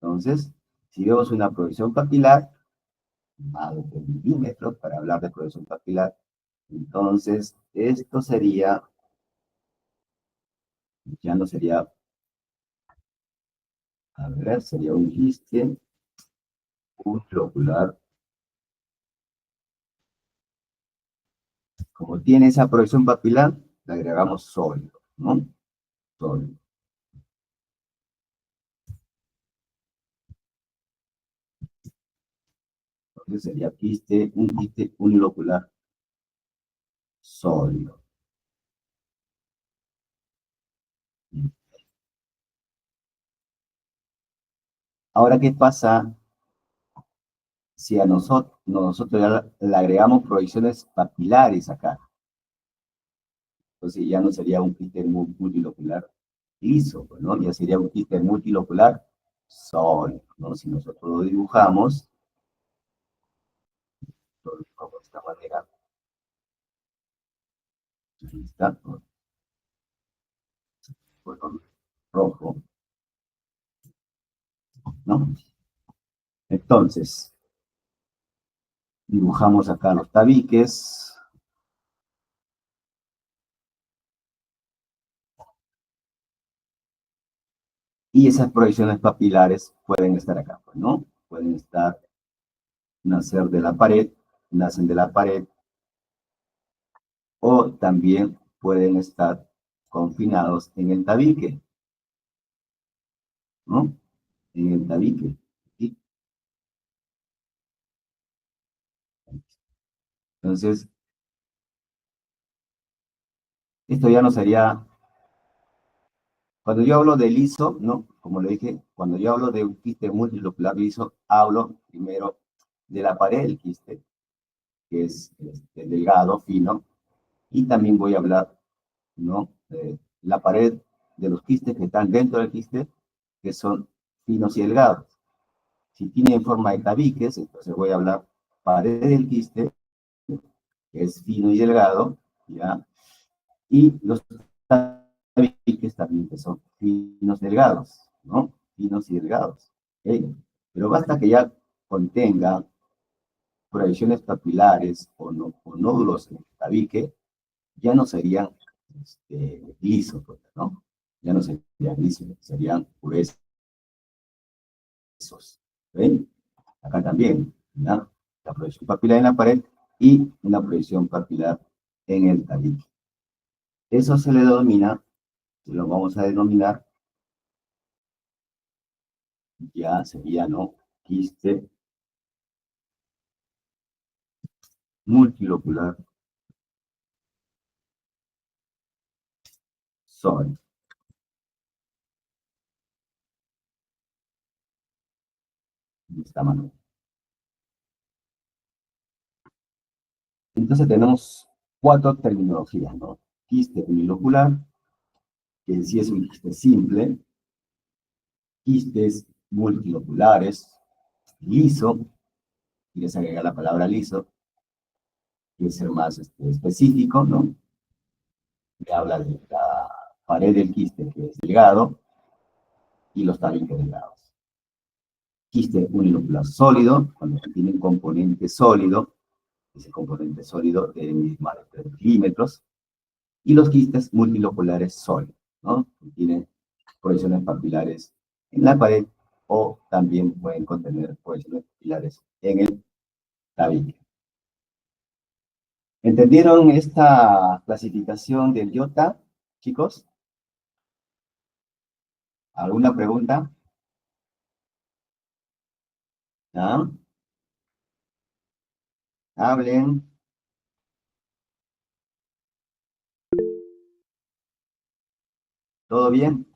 Entonces, si vemos una proyección papilar, más de 3 milímetros, para hablar de proyección papilar, entonces esto sería, ya no sería, a ver, sería un quiste unilocular. Como tiene esa proyección papilar, le agregamos sólido, ¿no? Sólido. Entonces sería un quiste unilocular sólido. Ahora, ¿qué pasa si a nosotros ya le agregamos proyecciones papilares acá? Entonces ya no sería un quiste multilocular liso, ¿no? Ya sería un quiste multilocular sólido, ¿no? Si nosotros lo dibujamos, lo dibujamos de esta manera. Ahí está, color rojo, ¿no? Entonces, dibujamos acá los tabiques. Y esas proyecciones papilares pueden estar acá, pues, ¿no? Pueden nacen de la pared, o también pueden estar confinados en el tabique, ¿no? En el tabique. ¿Sí? Entonces, esto ya no sería, cuando yo hablo de liso, ¿no? Como le dije, cuando yo hablo de un quiste multilocular liso, hablo primero de la pared del quiste, que es delgado, fino, y también voy a hablar, ¿no? De la pared de los quistes que están dentro del quiste, que son finos y delgados. Si tienen forma de tabiques, entonces voy a hablar pared del quiste, que es fino y delgado, ¿ya? Y los tabiques también que son finos delgados, ¿no? Finos y delgados. ¿Ok? Pero basta que ya contenga proyecciones papilares o nódulos en el tabique, ya no serían lisos, ¿no? Ya no serían lisos, serían gruesos. ¿Ven? Acá también, ¿ya? La proyección papilar en la pared y una proyección papilar en el tabique. Eso se le denomina, lo vamos a denominar, ya sería, ¿no? Quiste multilocular sólido. De esta manera. Entonces tenemos 4 terminologías, ¿no? Quiste unilocular, que en sí es un quiste simple, quistes multiloculares, liso, quieres agregar la palabra liso, quiere ser más específico, ¿no? Me habla de la pared del quiste, que es delgado, y los tabiques delgados. Quiste unilocular sólido, cuando tiene un componente sólido, ese componente sólido debe medir más de 3 milímetros, y los quistes multiloculares sólidos, ¿no? Que tienen proyecciones papilares en la pared o también pueden contener proyecciones papilares en el tabique. ¿Entendieron esta clasificación del IOTA, chicos? ¿Alguna pregunta? ¿Ah? Hablen. ¿Todo bien?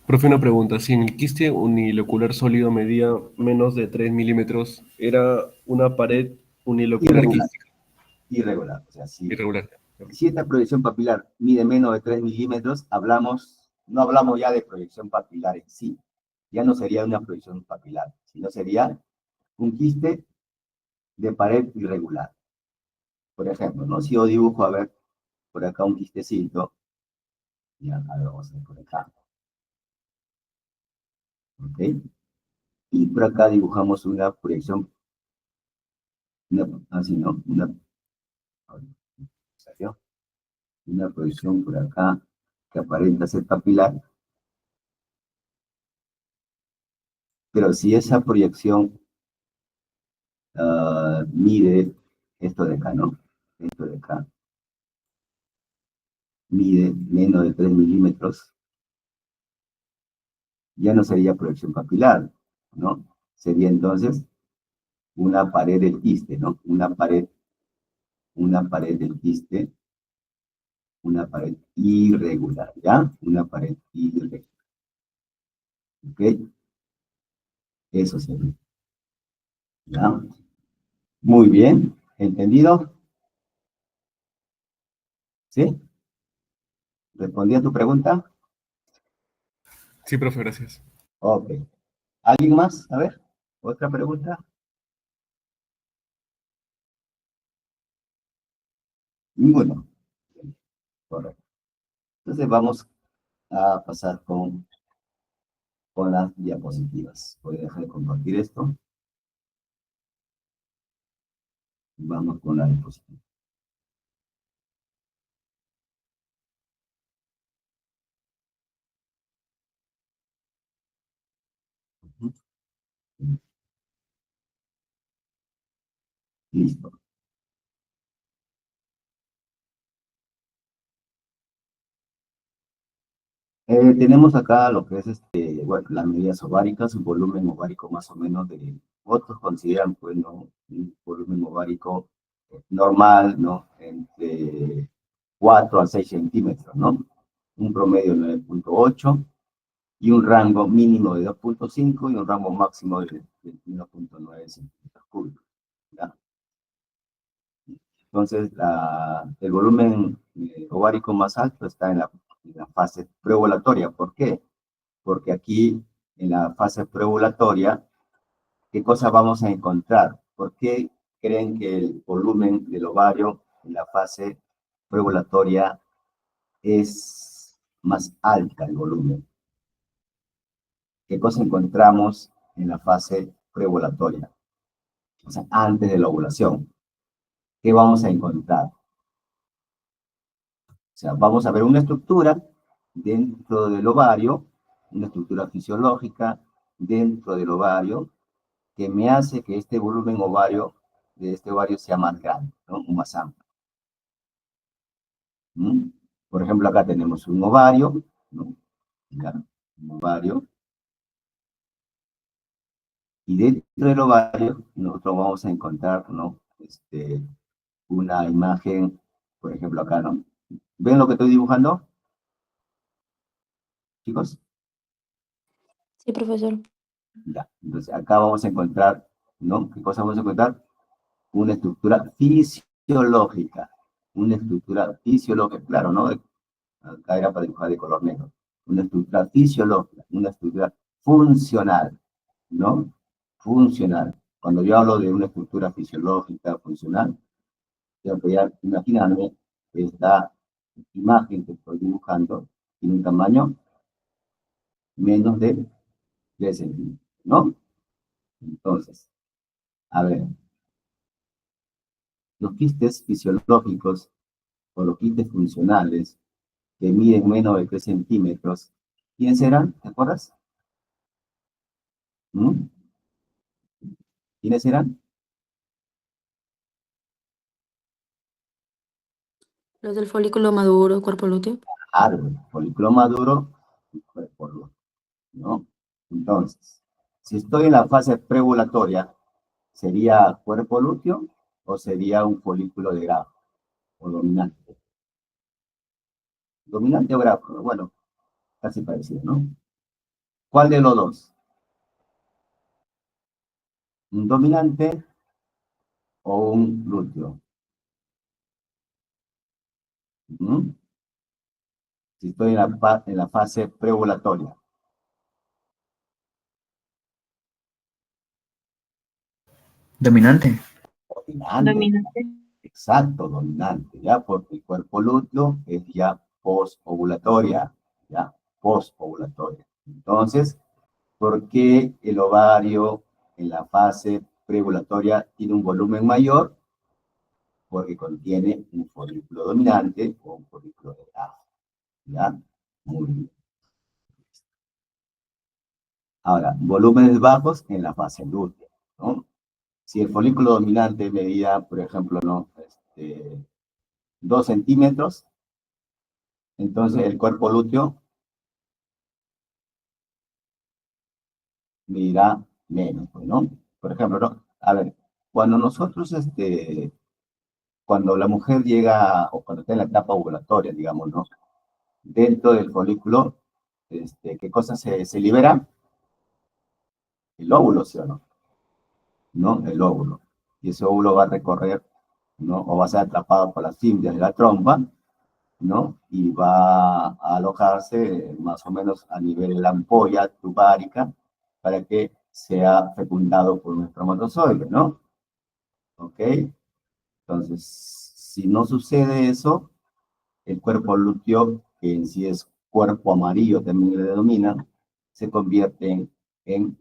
Profe, una pregunta. Si en el quiste unilocular sólido medía menos de 3 milímetros, ¿era una pared unilocular Irregular. quística Irregular. O sea, irregular? si esta proyección papilar mide menos de 3 milímetros, no hablamos ya de proyección papilar en sí. Ya no sería una proyección papilar, sino sería un quiste de pared irregular. Por ejemplo, ¿no? Si yo dibujo, a ver, por acá un quistecito, y acá lo vamos a ver por acá. ¿Ok? Y por acá dibujamos una proyección, así, ¿no? ¿Salió? Una proyección por acá que aparenta ser papilar. Pero si esa proyección mide esto de acá, ¿no? Esto de acá, mide menos de 3 milímetros, ya no sería proyección papilar, ¿no? Sería entonces una pared del quiste, ¿no? Una pared del quiste, una pared irregular, ¿ya? Una pared irregular, ¿ok? Eso sería, ¿ya? Muy bien, ¿entendido? ¿Sí? ¿Respondí a tu pregunta? Sí, profe, gracias. Ok. ¿Alguien más? A ver, otra pregunta. Ninguno. Correcto. Entonces vamos a pasar con las diapositivas. Voy a dejar de compartir esto. Vamos con la diapositiva. Listo. Tenemos acá lo que es bueno, las medidas ováricas, un volumen ovárico más o menos otros consideran, pues, ¿no? Un volumen ovárico normal, ¿no? Entre 4 a 6 centímetros, ¿no? Un promedio de 9,8 y un rango mínimo de 2,5 y un rango máximo de 21,9 centímetros cúbicos, ¿ya? Entonces, el volumen ovárico más alto está en la fase preovulatoria. ¿Por qué? Porque aquí, en la fase preovulatoria, ¿qué cosa vamos a encontrar? ¿Por qué creen que el volumen del ovario en la fase preovulatoria es más alta el volumen? ¿Qué cosa encontramos en la fase preovulatoria? O sea, antes de la ovulación. ¿Qué vamos a encontrar? O sea, vamos a ver una estructura dentro del ovario, una estructura fisiológica dentro del ovario, que me hace que este volumen de este ovario sea más grande, ¿no? O más amplio. ¿Mm? Por ejemplo, acá tenemos un ovario, ¿no? Acá, un ovario, y dentro del ovario nosotros vamos a encontrar, ¿no? Una imagen, por ejemplo, acá, ¿no? ¿Ven lo que estoy dibujando, chicos? Sí, profesor. Ya, entonces acá vamos a encontrar, ¿no? ¿Qué cosa vamos a encontrar? Una estructura fisiológica. Una estructura fisiológica, claro, ¿no? Acá era para dibujar de color negro. Una estructura fisiológica, una estructura funcional, ¿no? Funcional. Cuando yo hablo de una estructura fisiológica funcional, tengo que ya imaginarme esta imagen que estoy dibujando tiene un tamaño menos de 3 centímetros, ¿no? Entonces, a ver, los quistes fisiológicos o los quistes funcionales que miden menos de 3 centímetros, ¿quiénes eran? ¿Te acuerdas? ¿Mm? ¿Quiénes eran? Los del folículo maduro, cuerpo lúteo. Árbol, folículo maduro y cuerpo lúteo, ¿no? Entonces, si estoy en la fase preovulatoria, ¿sería cuerpo lúteo o sería un folículo de grafo o dominante? Dominante o grafo, bueno, casi parecido, ¿no? ¿Cuál de los dos? ¿Un dominante o un lúteo? ¿Mm? Si estoy en la fase preovulatoria. Dominante. Dominante. Dominante. Exacto, dominante, ¿ya? Porque el cuerpo lúteo es ya posovulatoria, ¿ya? Posovulatoria. Entonces, ¿por qué el ovario en la fase preovulatoria tiene un volumen mayor? Porque contiene un folículo dominante o un folículo de grafo, ¿ya? Muy bien. Ahora, volúmenes bajos en la fase lútea, ¿no? Si el folículo dominante medía, por ejemplo, ¿no? 2 centímetros, entonces el cuerpo lúteo medirá menos, pues, ¿no? Por ejemplo, ¿no? A ver, cuando nosotros, cuando la mujer llega, o cuando está en la etapa ovulatoria, digamos, ¿no? Dentro del folículo, ¿qué cosa se libera? El óvulo, ¿sí o no? ¿No? El óvulo. Y ese óvulo va a recorrer, ¿no? O va a ser atrapado por las fibras de la trompa, ¿no? Y va a alojarse más o menos a nivel de la ampolla tubárica para que sea fecundado por un espermatozoide, ¿no? ¿Ok? Entonces, si no sucede eso, el cuerpo lúteo, que en sí es cuerpo amarillo, también le denominan, se convierte en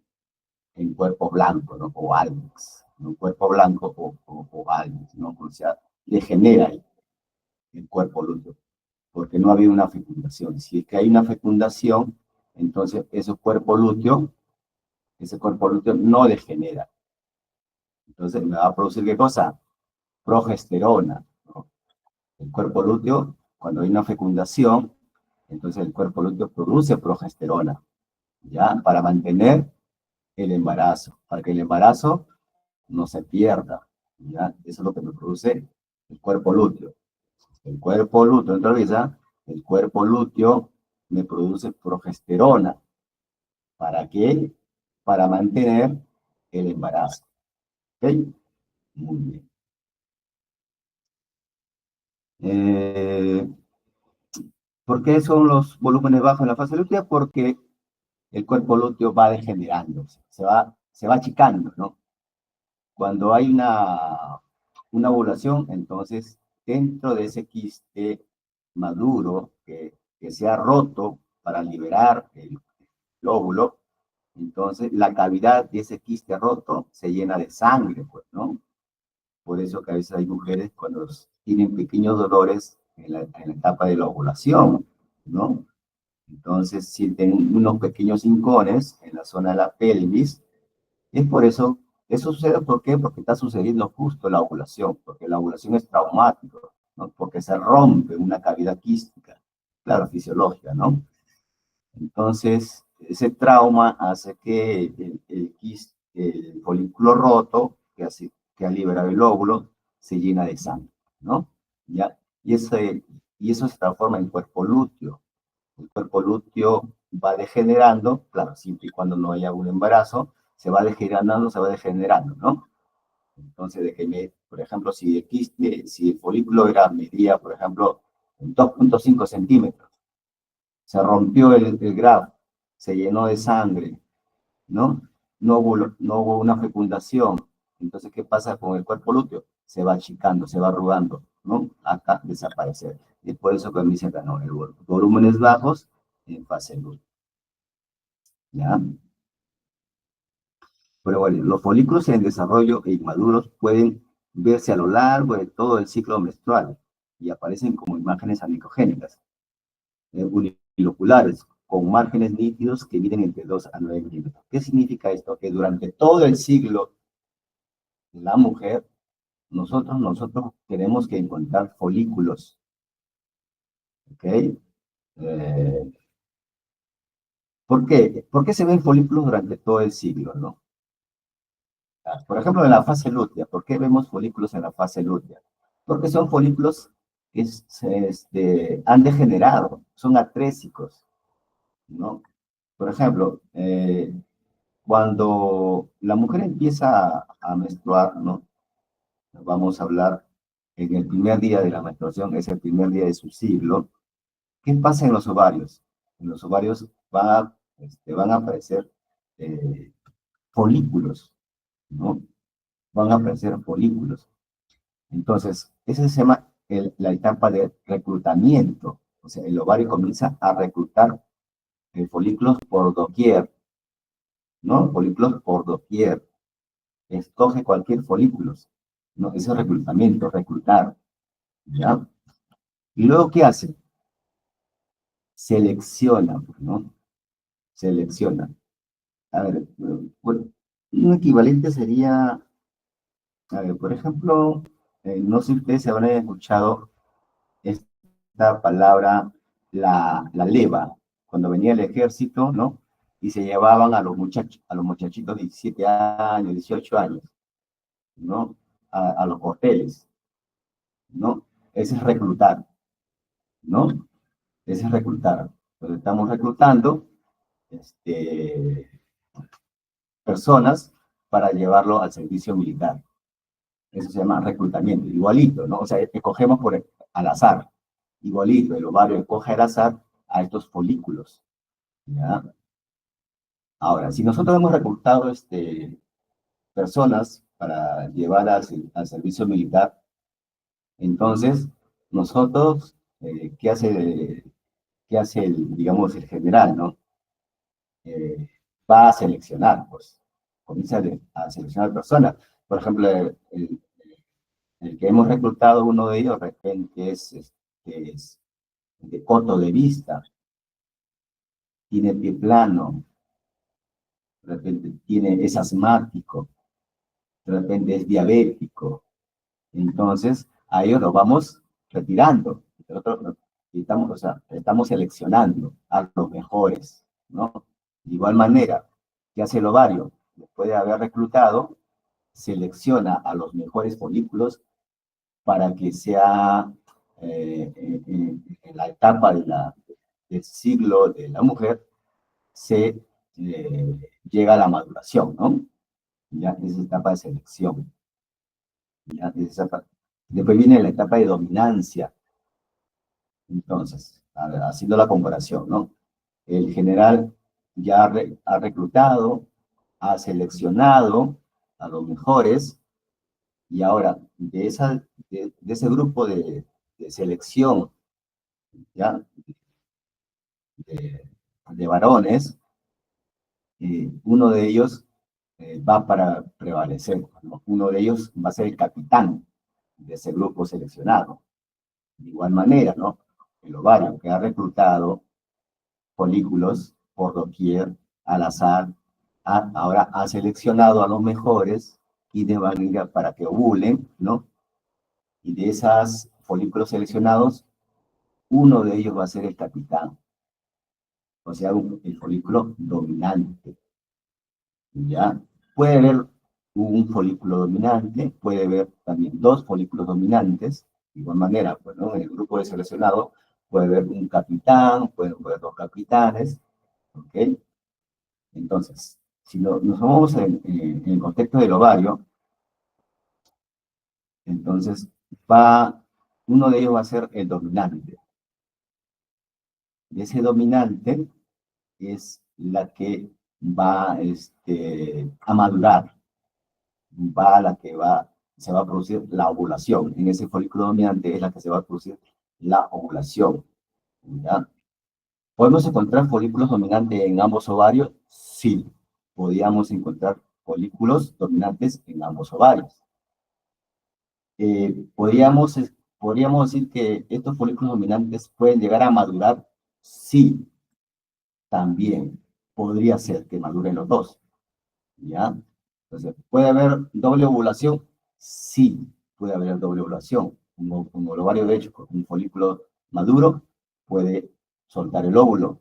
cuerpo blanco, ¿no? O algas, ¿no? Cuerpo blanco o algas, ¿no? O sea, degenera el cuerpo lúteo, porque no ha habido una fecundación. Si es que hay una fecundación, entonces ese cuerpo lúteo no degenera. Entonces me va a producir ¿qué cosa? Progesterona, ¿no? El cuerpo lúteo, cuando hay una fecundación, entonces el cuerpo lúteo produce progesterona, ¿ya? Para mantener el embarazo, para que el embarazo no se pierda, ¿ya? Eso es lo que me produce el cuerpo lúteo. El cuerpo lúteo, entonces, el cuerpo lúteo me produce progesterona. ¿Para qué? Para mantener el embarazo. ¿Ok? Muy bien. ¿Por qué son los volúmenes bajos en la fase lútea? Porque el cuerpo lúteo va degenerándose, se va achicando, ¿no? Cuando hay una ovulación, entonces, dentro de ese quiste maduro que se ha roto para liberar el óvulo, entonces la cavidad de ese quiste roto se llena de sangre, pues, ¿no? Por eso que a veces hay mujeres cuando tienen pequeños dolores en la etapa de la ovulación, ¿no? Entonces sienten unos pequeños hincones en la zona de la pelvis. Es por eso, eso sucede, ¿por qué? Porque está sucediendo justo la ovulación, porque la ovulación es traumática, ¿no? Porque se rompe una cavidad quística, claro, fisiológica, ¿no? Entonces, ese trauma hace que el folículo roto, que ha liberado el óvulo, se llena de sangre, ¿no? ¿Ya? Y eso se transforma en cuerpo lúteo. El cuerpo lúteo va degenerando, claro, siempre y cuando no haya un embarazo, se va degenerando, ¿no? Entonces, por ejemplo, si el folículo medía, por ejemplo, 2,5 centímetros, se rompió el grafo, se llenó de sangre, ¿no? No hubo una fecundación. Entonces, ¿qué pasa con el cuerpo lúteo? Se va achicando, se va arrugando, ¿no? Hasta desaparecer. Y por eso que me dicen, no, volúmenes bajos en fase lútea, ¿ya? Pero bueno, los folículos en desarrollo e inmaduros pueden verse a lo largo de todo el ciclo menstrual y aparecen como imágenes anicogénicas, uniloculares, con márgenes nítidos que miden entre 2 a 9 milímetros. ¿Qué significa esto? Que durante todo el ciclo de la mujer, nosotros tenemos que encontrar folículos, ¿ok? ¿Por qué? ¿Por qué se ven folículos durante todo el ciclo, no? Por ejemplo, en la fase lútea, ¿por qué vemos folículos en la fase lútea? Porque son folículos que han degenerado, son atrésicos, ¿no? Por ejemplo, cuando la mujer empieza a menstruar, ¿no? Vamos a hablar en el primer día de la menstruación, es el primer día de su ciclo. ¿Qué pasa en los ovarios? En los ovarios van a aparecer folículos, ¿no? Van a aparecer folículos. Entonces, esa se llama la etapa de reclutamiento. O sea, el ovario comienza a reclutar folículos por doquier, ¿no? Folículos por doquier. Escoge cualquier folículo, ¿no? Ese es reclutamiento, reclutar, ¿ya? Y luego, ¿qué hace? Selecciona, ¿no? Selecciona. A ver, bueno, un equivalente sería, a ver, por ejemplo, no sé si ustedes habrán escuchado esta palabra, la leva, cuando venía el ejército, ¿no? Y se llevaban a los muchachitos de 17 años, 18 años, ¿no? A los hoteles, ¿no? Ese es reclutar, ¿no? Ese es reclutar. Entonces estamos reclutando personas para llevarlo al servicio militar. Eso se llama reclutamiento, igualito, ¿no? O sea, escogemos al azar, igualito, el ovario escoge al azar a estos folículos, ¿ya? Ahora, si nosotros hemos reclutado personas para llevar al servicio militar, entonces nosotros, qué hace digamos, el general, ¿no? Va a seleccionar, pues, comienza a seleccionar personas. Por ejemplo, el que hemos reclutado, uno de ellos, de repente es de corto de vista, tiene pie plano, de repente es asmático, de repente es diabético. Entonces, a ellos lo vamos retirando. Nosotros estamos, o sea, estamos seleccionando a los mejores, ¿no? De igual manera, ¿qué hace el ovario? Después de haber reclutado, selecciona a los mejores folículos para que sea en la etapa del siglo de la mujer, se llega a la maduración, ¿no? Ya esa etapa de selección. ¿Ya? Después viene la etapa de dominancia. Entonces, haciendo la comparación, ¿no? El general ya ha reclutado, ha seleccionado a los mejores, y ahora de ese grupo de selección, ¿ya? De varones, uno de ellos va para prevalecer, ¿no? Uno de ellos va a ser el capitán de ese grupo seleccionado. De igual manera, ¿no? El ovario que ha reclutado folículos por doquier, al azar, ahora ha seleccionado a los mejores y de manera para que ovulen, ¿no? Y de esos folículos seleccionados, uno de ellos va a ser el capitán, o sea, el folículo dominante, ¿ya? Puede haber un folículo dominante, puede haber también dos folículos dominantes, de igual manera, pues, ¿no? En el grupo de seleccionado puede haber un capitán, pueden haber dos capitanes, ¿ok? Entonces, si nos vamos en el contexto del ovario, entonces uno de ellos va a ser el dominante. Y ese dominante es la que va a madurar, va a la que se va a producir la ovulación. En ese folículo dominante es la que se va a producir la ovulación. ¿Ya? ¿Podemos encontrar folículos dominantes en ambos ovarios? Sí, podíamos encontrar folículos dominantes en ambos ovarios. Podríamos decir que estos folículos dominantes pueden llegar a madurar. Sí, también podría ser que maduren los dos. ¿Ya? Entonces, ¿puede haber doble ovulación? Sí, puede haber doble ovulación. Un ovario, de hecho, con un folículo maduro puede soltar el óvulo.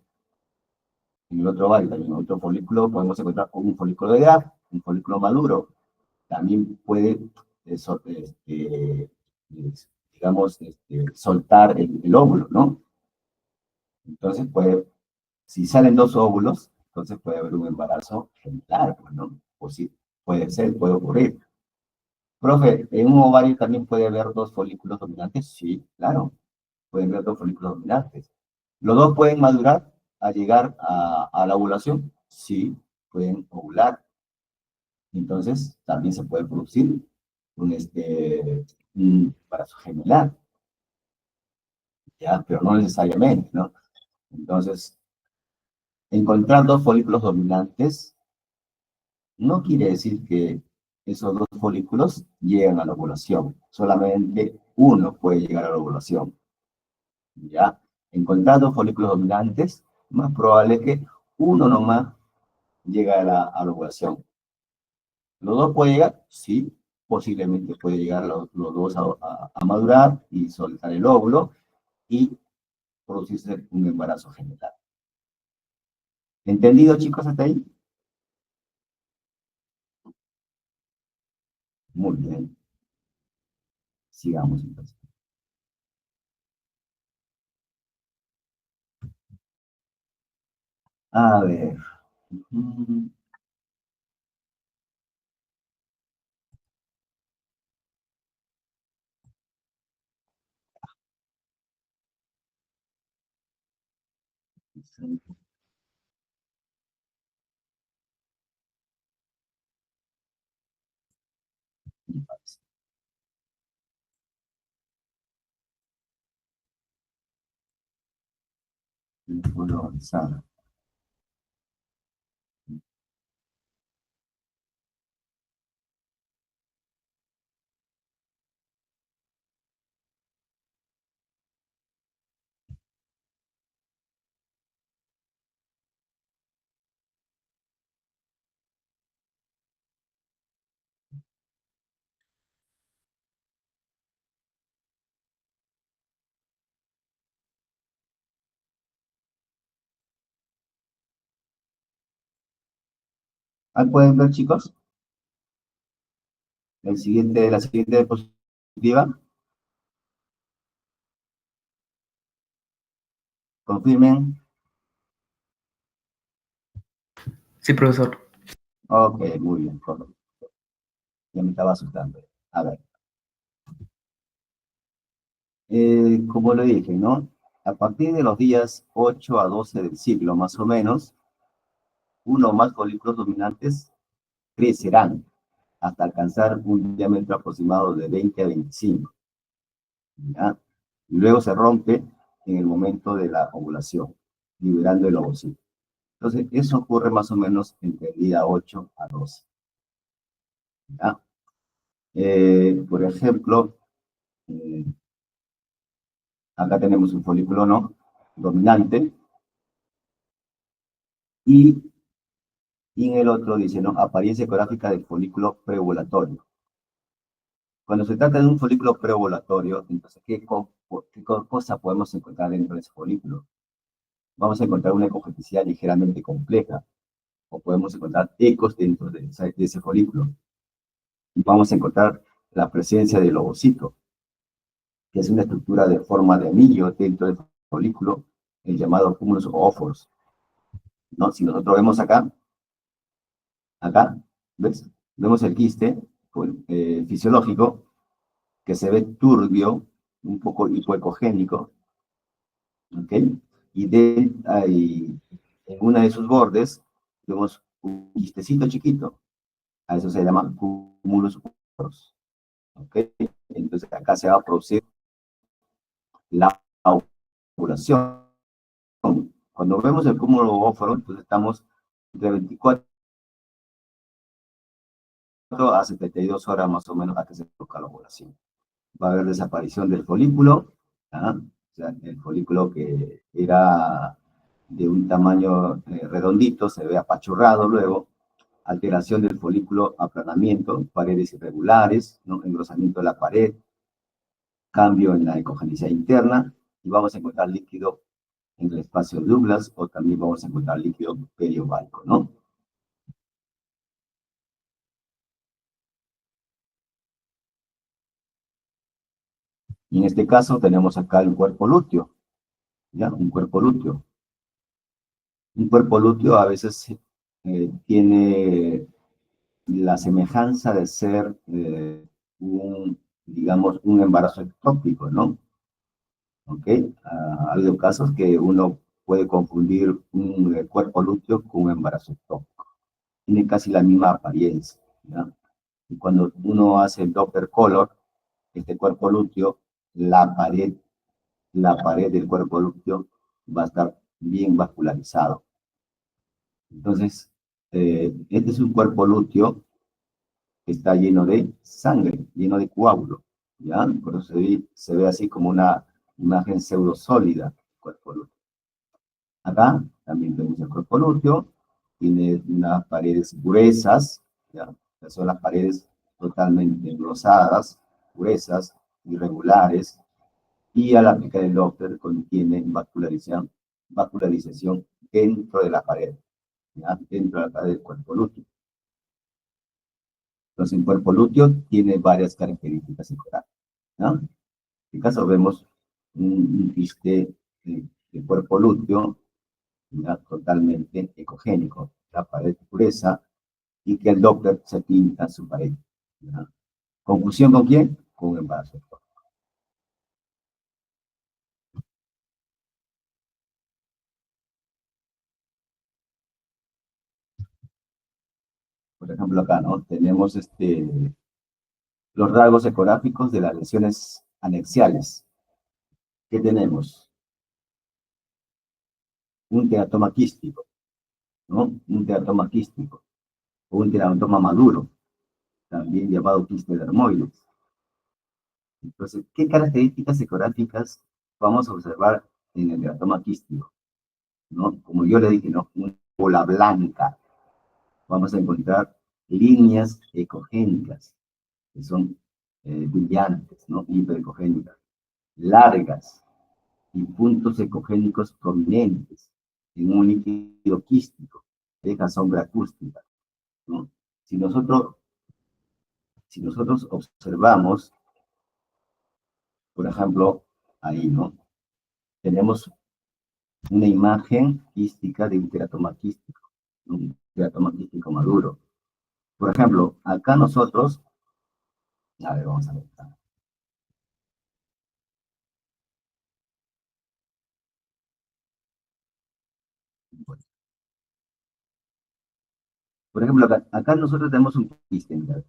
En el otro ovario, también en otro folículo, podemos encontrar un folículo de edad, un folículo maduro. También puede, digamos, soltar el óvulo, ¿no? Entonces, si salen dos óvulos, entonces puede haber un embarazo gemelar, ¿no? O sí, puede ser, puede ocurrir. Profe, ¿en un ovario también puede haber dos folículos dominantes? Sí, claro, pueden haber dos folículos dominantes. ¿Los dos pueden madurar a llegar a la ovulación? Sí, pueden ovular. Entonces, también se puede producir un embarazo gemelar, ¿ya? Pero no necesariamente, ¿no? Entonces, encontrar dos folículos dominantes no quiere decir que esos dos folículos lleguen a la ovulación. Solamente uno puede llegar a la ovulación. ¿Ya? Encontrar dos folículos dominantes, más probable que uno nomás llegue a la ovulación. ¿Los dos pueden llegar? Sí, posiblemente puede llegar los dos a madurar y soltar el óvulo y producirse un embarazo genital. ¿Entendido, chicos, hasta ahí? Muy bien. Sigamos entonces. A ver. Ahí pueden ver, chicos, la siguiente diapositiva. Confirmen. Sí, profesor. Ok, muy bien, correcto. Ya me estaba asustando. A ver. Como lo dije, ¿no? A partir de los días 8 a 12 del ciclo, más o menos, uno o más folículos dominantes crecerán hasta alcanzar un diámetro aproximado de 20 a 25. ¿Ya? Y luego se rompe en el momento de la ovulación, liberando el ovocito. Entonces, eso ocurre más o menos entre el día 8 a 12. ¿Ya? Por ejemplo, acá tenemos un folículo no dominante y en el otro dice, ¿no? Apariencia ecográfica del folículo preovulatorio. Cuando se trata de un folículo preovulatorio, entonces, ¿qué cosa podemos encontrar dentro de ese folículo? Vamos a encontrar una ecogenicidad ligeramente compleja, o podemos encontrar ecos dentro de ese folículo. Vamos a encontrar la presencia del ovocito, que es una estructura de forma de anillo dentro del folículo, el llamado cúmulos o óforos. ¿No? Si nosotros vemos acá, ¿ves? Vemos el quiste fisiológico, que se ve turbio, un poco hipoecogénico, ¿ok? Y en una de sus bordes vemos un quistecito chiquito. A eso se llama cúmulos poros. ¿Ok? Entonces acá se va a producir la ovulación. Cuando vemos el cúmulo óforo, entonces estamos entre 24 a 72 horas más o menos a que se toca la ovulación. Va a haber desaparición del folículo, ¿ah? O sea, el folículo que era de un tamaño redondito se ve apachurrado luego, alteración del folículo, aplanamiento, paredes irregulares, ¿no? Engrosamiento de la pared, cambio en la ecogenicidad interna, y vamos a encontrar líquido en el espacio Douglas, o también vamos a encontrar líquido periovárico, ¿no? Y en este caso tenemos acá el cuerpo lúteo, ¿ya? Un cuerpo lúteo. Un cuerpo lúteo a veces tiene la semejanza de ser digamos, un embarazo ectópico, ¿no? ¿Ok? Ha habido casos que uno puede confundir un cuerpo lúteo con un embarazo ectópico. Tiene casi la misma apariencia, ¿ya? Y cuando uno hace el Doppler color, este cuerpo lúteo, la pared del cuerpo lúteo va a estar bien vascularizado. Entonces, este es un cuerpo lúteo que está lleno de sangre, lleno de coágulo, ¿ya? Por eso se ve así como una imagen pseudosólida, cuerpo lúteo. Acá también tenemos el cuerpo lúteo, tiene unas paredes gruesas, ¿ya? Son las paredes totalmente engrosadas, gruesas, irregulares, y al aplicar el Doppler contiene vascularización dentro de la pared, ¿ya? Dentro de la pared del cuerpo lúteo. Entonces, el cuerpo lúteo tiene varias características ecográficas, ¿no? En este caso vemos un quiste de cuerpo lúteo, ¿ya? Totalmente ecogénico, la pared gruesa, y que el Doppler se pinta su pared, ¿ya? ¿Confusión con quién? Con un embarazo. Por ejemplo, acá, ¿no? Tenemos los rasgos ecográficos de las lesiones anexiales. ¿Qué tenemos? Un teratoma quístico, ¿no? Un teratoma quístico, o un teratoma maduro, también llamado quiste dermoides. Entonces, ¿qué características ecográficas vamos a observar en el teratoma quístico? ¿No? Como yo le dije, ¿no? Una bola blanca. Vamos a encontrar líneas ecogénicas, que son brillantes, ¿no? Hiperecogénicas, largas, y puntos ecogénicos prominentes en un líquido quístico, deja sombra acústica, ¿no? Si nosotros observamos, por ejemplo, ahí, ¿no? Tenemos una imagen quística de un teratoma quístico, un teratoma quístico maduro. Por ejemplo, acá nosotros, a ver, vamos a ver. Por ejemplo, acá nosotros tenemos un quiste, ¿verdad?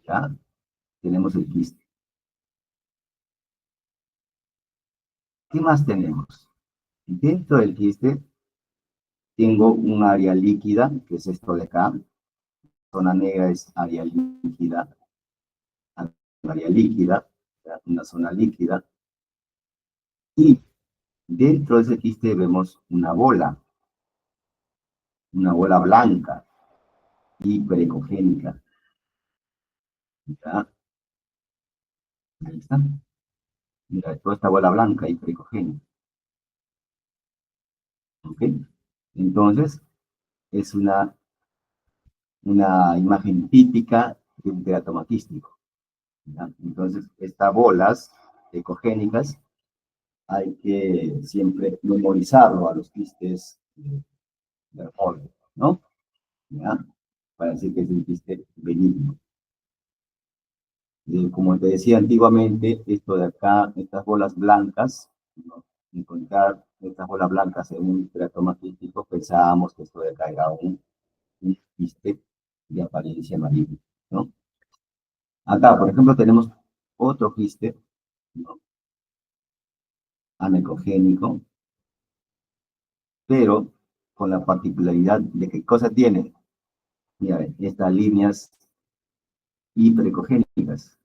Ya tenemos el quiste. ¿Qué más tenemos? Dentro del quiste tengo un área líquida, que es esto de acá. Zona negra es área líquida, una zona líquida. Y dentro de ese quiste vemos una bola blanca, hiperecogénica. ¿Ya? Ahí está. Mira, toda esta bola blanca hiperecogénica. ¿Ok? Entonces, es una imagen típica de un teratoma quístico, ¿ya? Entonces, estas bolas ecogénicas hay que siempre memorizarlo a los quistes dermoides, ¿no? ¿Ya? Para decir que es un quiste benigno. Como te decía antiguamente, esto de acá, estas bolas blancas, ¿no? Encontrar estas bolas blancas en un teratoma quístico, pensábamos que esto de acá era un quiste de apariencia maligna, ¿no? Acá, por ejemplo, tenemos otro quiste, ¿no? Anecogénico, pero con la particularidad de que cosa tiene, mira, estas líneas hiperecogénicas,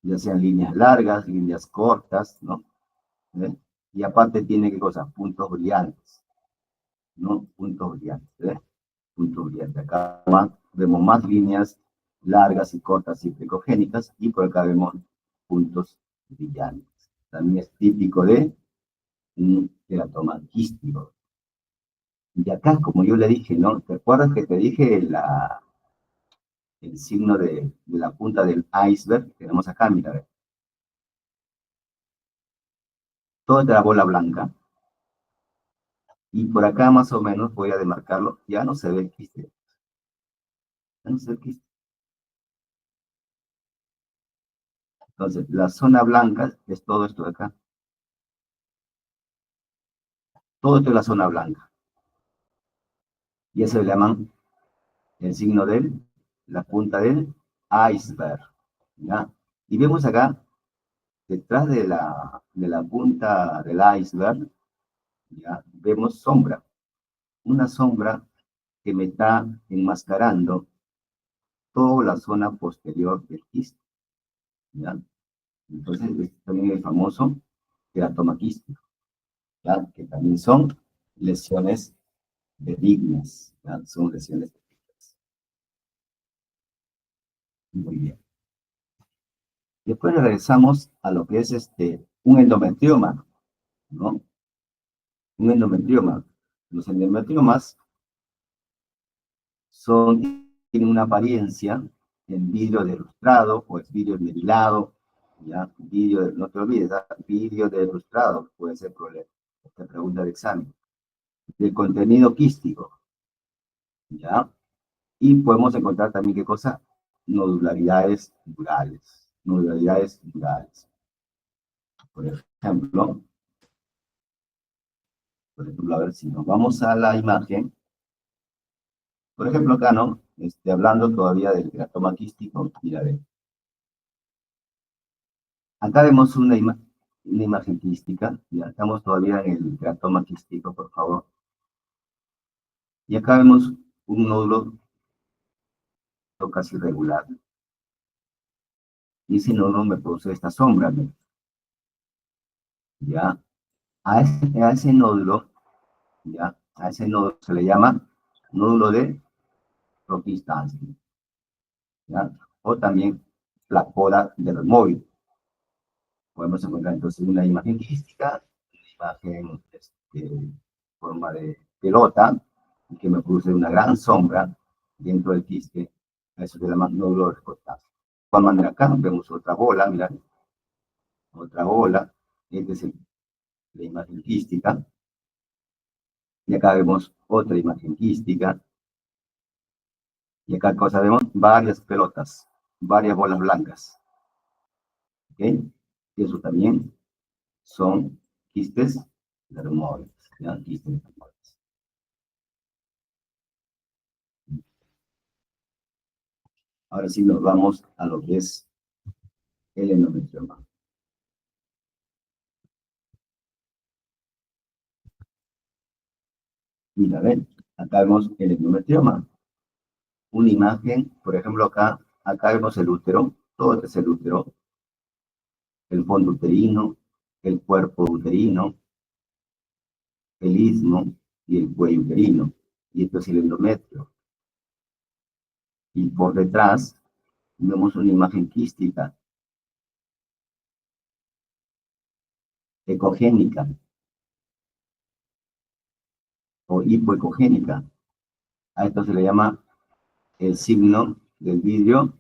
ya sean líneas largas, líneas cortas, ¿no? ¿Ve? Y aparte tiene, ¿qué cosa? Puntos brillantes, ¿no? Puntos brillantes, ¿ve? Puntos brillantes. Acá vemos más líneas largas y cortas hiperecogénicas, y por acá vemos puntos brillantes. También es típico de un teratoma quístico. Y acá, como yo le dije, ¿no? ¿Te acuerdas que te dije el signo de la punta del iceberg? Tenemos acá, mira, ve. Toda esta bola blanca. Y por acá más o menos voy a demarcarlo. Ya no se ve el quiste. Ya no se ve el quiste. Entonces, la zona blanca es todo esto de acá. Todo esto es la zona blanca. Y eso le llaman el signo la punta del iceberg. ¿Ya? Y vemos acá, detrás de la punta del iceberg, ¿ya? Vemos sombra. Una sombra que me está enmascarando toda la zona posterior del quiste, ¿ya? Entonces, este también es el famoso teratoma quístico, ¿ya? Que también son lesiones benignas, ¿ya? Son lesiones benignas. Muy bien. Después regresamos a lo que es un endometrioma, ¿no? Un endometrioma. Los endometriomas tienen una apariencia en vidrio de lustrado o es vidrio esmerilado, ¿ya? Vidrio, no te olvides, ¿ah? Vidrio de lustrado puede ser problema. Esta pregunta de examen. De contenido quístico, ¿ya? Y podemos encontrar también, ¿qué cosa? Nodularidades durales. Nodularidades durales. Por ejemplo, a ver si nos vamos a la imagen. Por ejemplo, acá, ¿no? Hablando todavía del teratoma quístico, mira, ve. Acá vemos una imagen quística, ya estamos todavía en el teratoma quístico, por favor. Y acá vemos un nódulo casi irregular. Y ese nódulo me produce esta sombra, ¿no? Ya. A ese nódulo, ya, a ese nódulo se le llama nódulo de Rokitansky, ¿ya? O también la poda del móvil. Podemos encontrar entonces una imagen quística, una imagen forma de pelota, que me produce una gran sombra dentro del quiste. A eso se llama nódulo de Rokitansky. De igual manera, acá vemos otra bola, mirad, otra bola. Esta es la imagen quística. Y acá vemos otra imagen quística. Y acá cosa vemos varias pelotas, varias bolas blancas. ¿Ok? Y eso también son quistes dermoides. ¿Ya? Quistes dermoides. Ahora sí nos vamos a lo que es el endometrioma. Mira, ven, acá vemos el endometrioma. Una imagen, por ejemplo, acá vemos el útero, todo este es el útero, el fondo uterino, el cuerpo uterino, el istmo y el cuello uterino. Y esto es el endometrio. Y por detrás vemos una imagen quística, ecogénica o hipoecogénica. A esto se le llama el signo del vidrio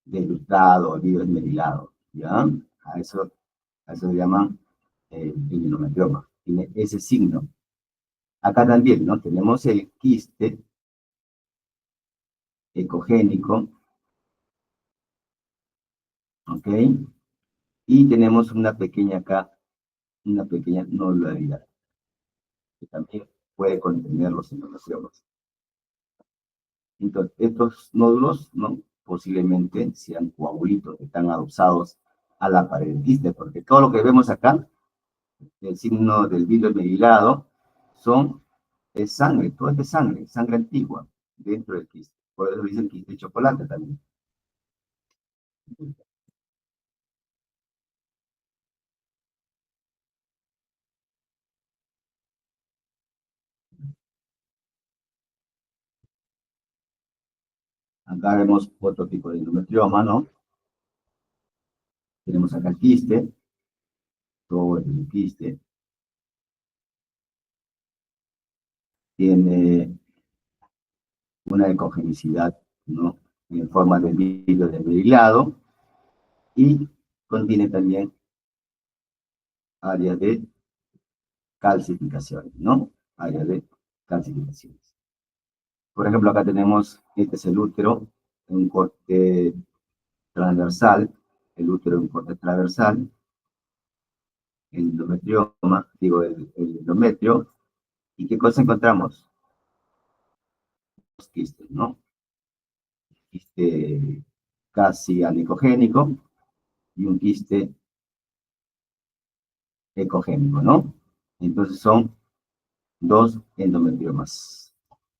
desluzado, el vidrio esmerilado, ¿ya? A eso se llama el endometrioma. Tiene ese signo. Acá también, ¿no? Tenemos el quiste ecogénico, ¿ok? Y tenemos una pequeña acá una pequeña nodularidad, que también puede contener los endometriomas. Entonces, estos nódulos, ¿no? Posiblemente sean coagulitos que están adosados a la pared del quiste, porque todo lo que vemos acá, el signo del vidrio mebilado, es sangre, todo es de sangre, sangre antigua dentro del quiste. Por eso dicen quiste de chocolate también. Acá vemos otro tipo de endometrioma, ¿no? Tenemos acá el quiste, todo el quiste. Tiene una ecogenicidad, ¿no? En forma de vidrio desmerilado y contiene también áreas de calcificación, ¿no? Áreas de calcificaciones. Por ejemplo, acá tenemos, este es el útero, un corte transversal, el útero en un corte transversal, el endometrioma, digo, el endometrio, ¿y qué cosa encontramos? Los quistes, ¿no? Quiste casi anicogénico y un quiste ecogénico, ¿no? Entonces son dos endometriomas.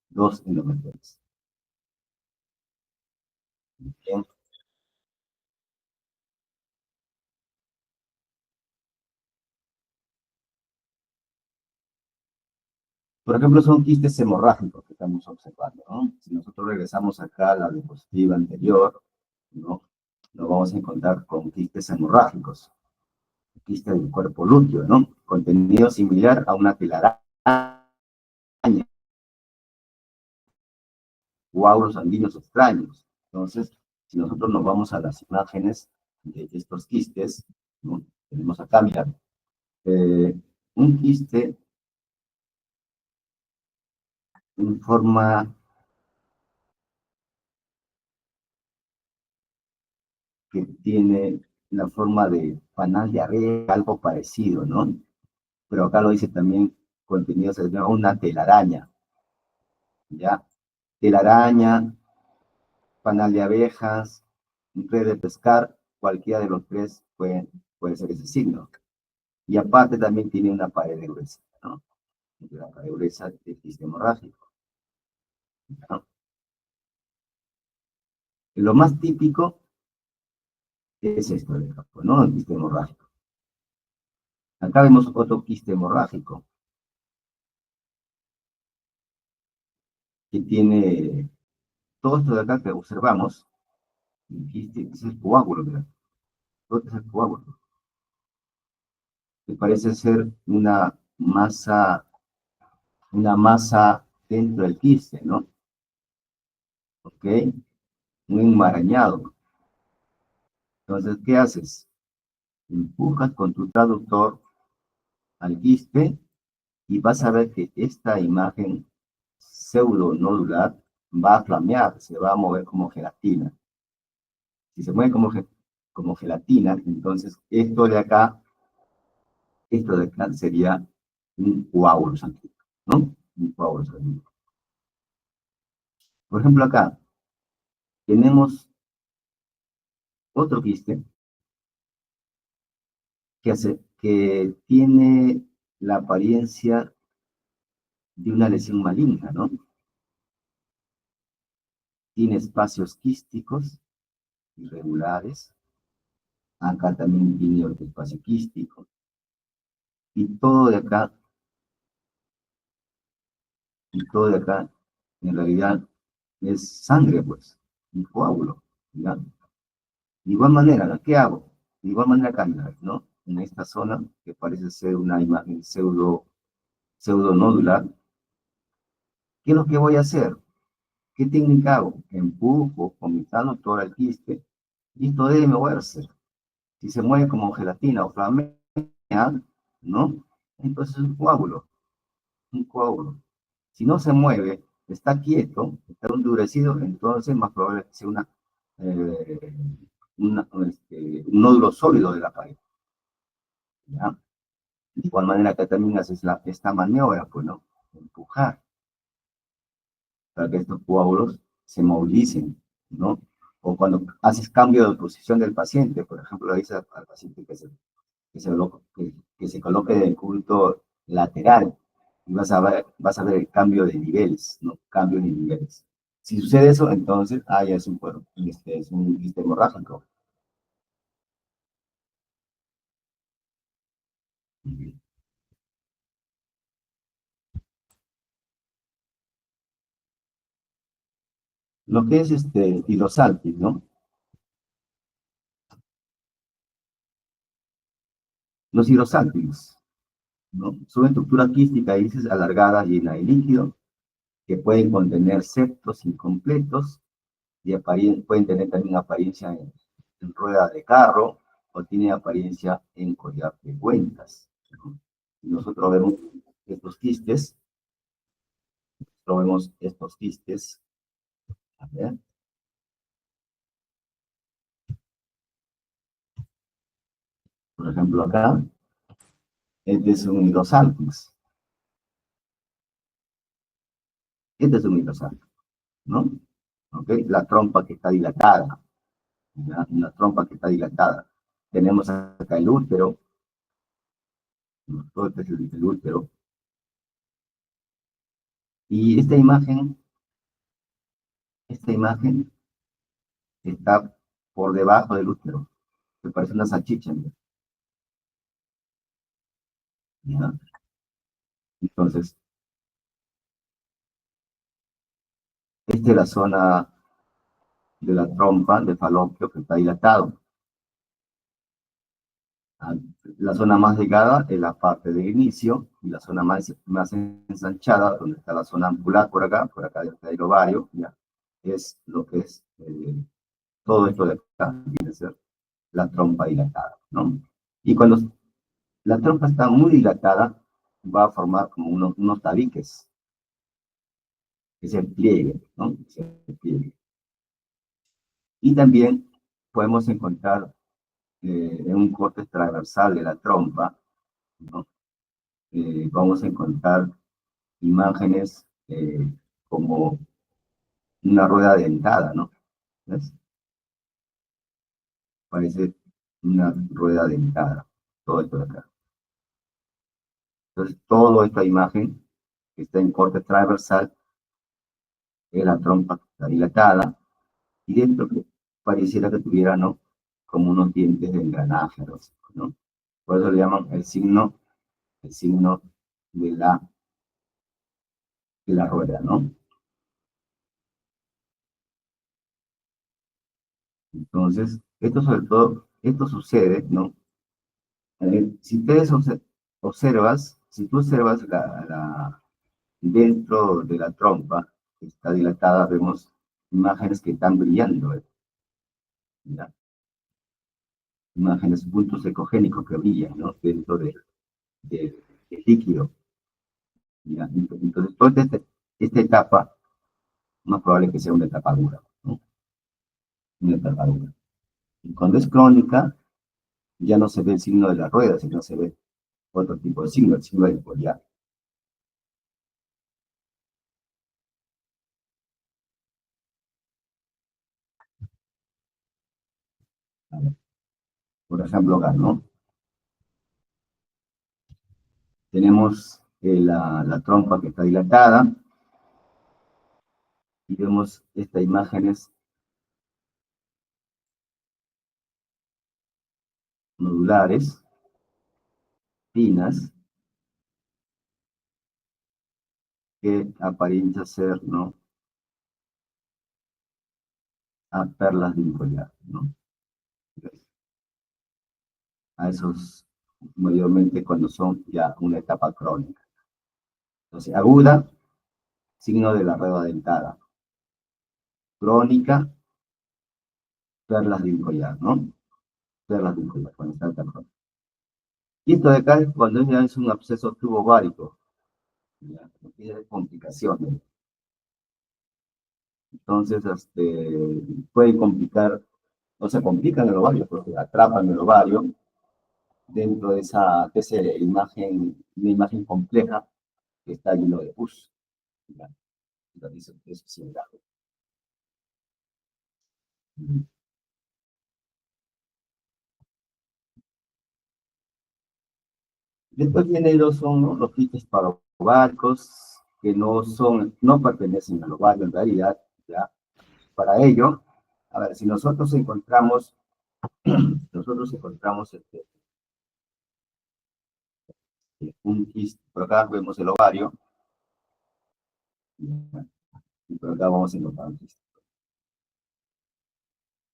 Dos endometriomas. Bien. Por ejemplo, son quistes hemorrágicos que estamos observando, ¿no? Si nosotros regresamos acá a la diapositiva anterior, ¿no? Nos vamos a encontrar con quistes hemorrágicos, quistes del cuerpo lúteo, ¿no? Contenido similar a una telaraña, coágulos sanguíneos extraños. Entonces, si nosotros nos vamos a las imágenes de estos quistes, ¿no? Tenemos acá, mira, un quiste en forma que tiene la forma de panal de arrea, algo parecido, ¿no? Pero acá lo dice también contenido, se llama una telaraña, ¿ya? Telaraña, panal de abejas, red de pescar, cualquiera de los tres puede ser ese signo. Y aparte también tiene una pared gruesa, ¿no? La pared gruesa del quiste hemorrágico, ¿no? Lo más típico es esto de campo, ¿no? El quiste hemorrágico. Acá vemos otro quiste hemorrágico que tiene todo esto de acá que observamos. El quiste es el coágulo, ¿verdad? Todo es el coágulo. Que parece ser una masa dentro del quiste, ¿no? ¿Ok? Un enmarañado. Entonces, ¿qué haces? Empujas con tu traductor al quiste y vas a ver que esta imagen pseudo-nodular va a flamear, se va a mover como gelatina. Si se mueve como gelatina, entonces esto de acá sería un coágulo sanguíneo, ¿no? Un coágulo sanguíneo. Por ejemplo, acá tenemos otro quiste que tiene la apariencia de una lesión maligna, ¿no? Tiene espacios quísticos irregulares. Acá también tiene otro espacio quístico. Y todo de acá, en realidad, es sangre, pues, un coágulo, ¿ya? De igual manera, ¿qué hago? De igual manera acá, ¿no? En esta zona, que parece ser una imagen pseudo-nodular, ¿qué es lo que voy a hacer? ¿Qué técnica hago? Empujo con mi mano todo el quiste y esto debe moverse. Si se mueve como gelatina o flamea, ¿no? Entonces es un coágulo, un coágulo. Si no se mueve, está quieto, está endurecido, entonces más probable que sea eh, un nódulo sólido de la pared, ¿ya? De igual manera que también haces esta maniobra, pues, ¿no? Empujar, para que estos coágulos se movilicen, ¿no? O cuando haces cambio de posición del paciente, por ejemplo, le dices al paciente que se coloque en el punto lateral, y vas a ver el cambio de niveles, ¿no? Cambio de niveles. Si sucede eso, entonces, ya es un quiste hemorrágico. Lo que es hidrosalpis, ¿no? Los hidrosalpis, ¿no? Son estructuras quísticas dices, alargadas, llenas de líquido, que pueden contener septos incompletos y pueden tener también apariencia en rueda de carro o tienen apariencia en collar de cuentas, ¿no? Nosotros vemos estos quistes, a ver, por ejemplo acá, este es un hidrosalpis, ¿no? ¿Ok? La trompa que está dilatada, ¿ya? Una trompa que está dilatada. Tenemos acá el útero, ¿no? Todo este es el útero. Y esta imagen está por debajo del útero, que parece una salchicha, ¿ya? Entonces, esta es la zona de la trompa de falopio que está dilatado. La zona más delgada es la parte del inicio, y la zona más ensanchada, donde está la zona ampular por acá está el ovario, ¿ya? Es lo que es todo esto de acá, viene a ser la trompa dilatada, ¿no? Y cuando la trompa está muy dilatada, va a formar como unos tabiques, que es el pliegue, ¿no? Es el pliegue. Y también podemos encontrar en un corte transversal de la trompa, ¿no? Vamos a encontrar imágenes como una rueda dentada, ¿no? ¿Ves? Parece una rueda dentada, todo esto de acá. Entonces, toda esta imagen que está en corte transversal es la trompa que está dilatada, y dentro que pareciera que tuviera, ¿no? Como unos dientes de engranaje, ¿no? Por eso le llaman el signo de la rueda, ¿no? Entonces, esto sobre todo, esto sucede, ¿no? Si ustedes si tú observas dentro de la trompa, que está dilatada, vemos imágenes que están brillando, ¿ya? Imágenes, puntos ecogénicos que brillan, ¿no? Dentro del líquido, ¿ya? Entonces, toda esta etapa, más probable que sea una etapa dura, ¿no? Una etapa dura. Y cuando es crónica, ya no se ve el signo de la rueda, sino se ve otro tipo de signo, el signo del collar. A ver, por ejemplo, acá, ¿no? Tenemos la trompa que está dilatada, y vemos estas imágenes nodulares, finas, que aparentan ser, ¿no? A perlas de un collar, ¿no? A esos, mayormente cuando son ya una etapa crónica. Entonces, aguda, signo de la rueda dentada. Crónica, perlas de un collar, ¿no? Perlas de un collar, cuando está tan crónica. Y esto de acá es cuando ya es un absceso tubovárico, ya, no tiene complicaciones. Entonces, puede complicar, no se complican el ovario, porque atrapan el ovario, dentro de esa imagen, una imagen compleja que está lleno de pus. ¿Ya? Entonces, eso es similar. Después viene son, ¿no?, los quistes paroválicos, que no pertenecen al ovario en realidad, ¿ya? Para ello, a ver, si nosotros encontramos un quiste, por acá vemos el ovario, y por acá vamos a encontrar un quiste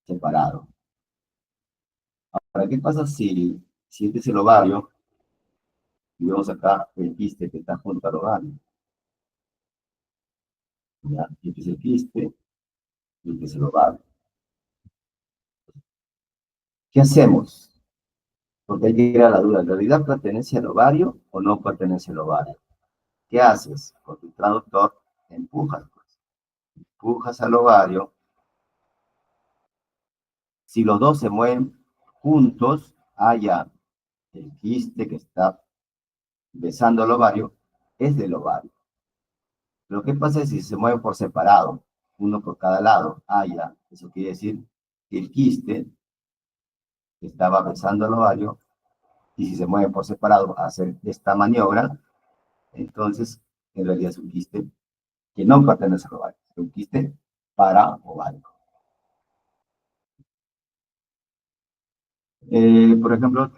separado. Ahora, ¿qué pasa si este es el ovario y vemos acá el quiste que está junto al ovario? ¿Ya? Y este es el quiste y este es el ovario. ¿Qué hacemos? Porque hay que ir a la duda, ¿en realidad pertenece al ovario o no pertenece al ovario? ¿Qué haces? Con tu traductor empujas, pues. Empujas al ovario. Si los dos se mueven juntos, haya el quiste que está besando el ovario, es del ovario. Lo que pasa es si se mueven por separado, uno por cada lado, haya, eso quiere decir que el quiste que estaba besando el ovario, y si se mueven por separado a hacer esta maniobra, entonces en realidad es un quiste que no pertenece al ovario, es un quiste paraovárico. Por ejemplo,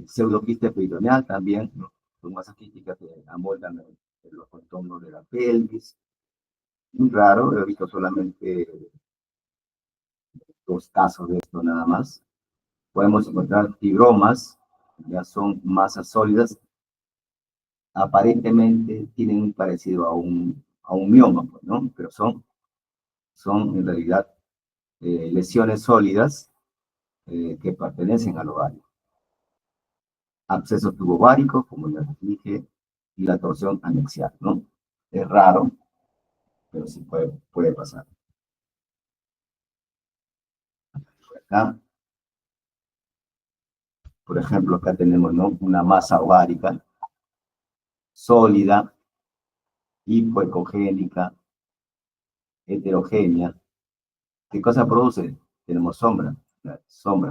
pseudoquiste peritoneal también, ¿no? Son masas quísticas que amoldan los contornos de la pelvis. Muy raro, he visto solamente 2 casos de esto nada más. Podemos encontrar fibromas, ya son masas sólidas, aparentemente tienen un parecido a un mioma, pues, ¿no? Pero son en realidad lesiones sólidas que pertenecen al ovario. Abscesos tubováricos, como ya les dije, y la torsión anexial, ¿no? Es raro, pero sí puede pasar. Acá, por ejemplo, acá tenemos, ¿no?, una masa ovárica sólida, hipoecogénica, heterogénea. ¿Qué cosa produce? Tenemos sombras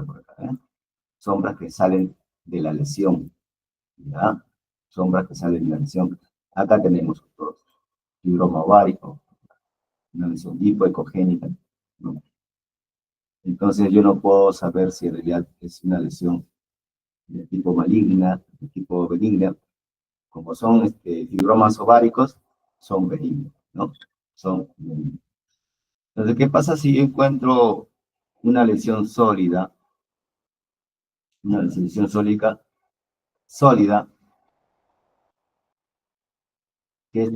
por acá, ¿eh? Sombras que salen de la lesión, ¿ya? Sombras que salen de la lesión. Acá tenemos otro fibroma ovárico, una lesión hipoecogénica, ¿no? Entonces yo no puedo saber si en realidad es una lesión de tipo maligna, de tipo benigna. Como son fibromas ováricos, son benignos, ¿no? Son benignos. Entonces, ¿qué pasa si yo encuentro una lesión sólida? Una lesión sólida, que es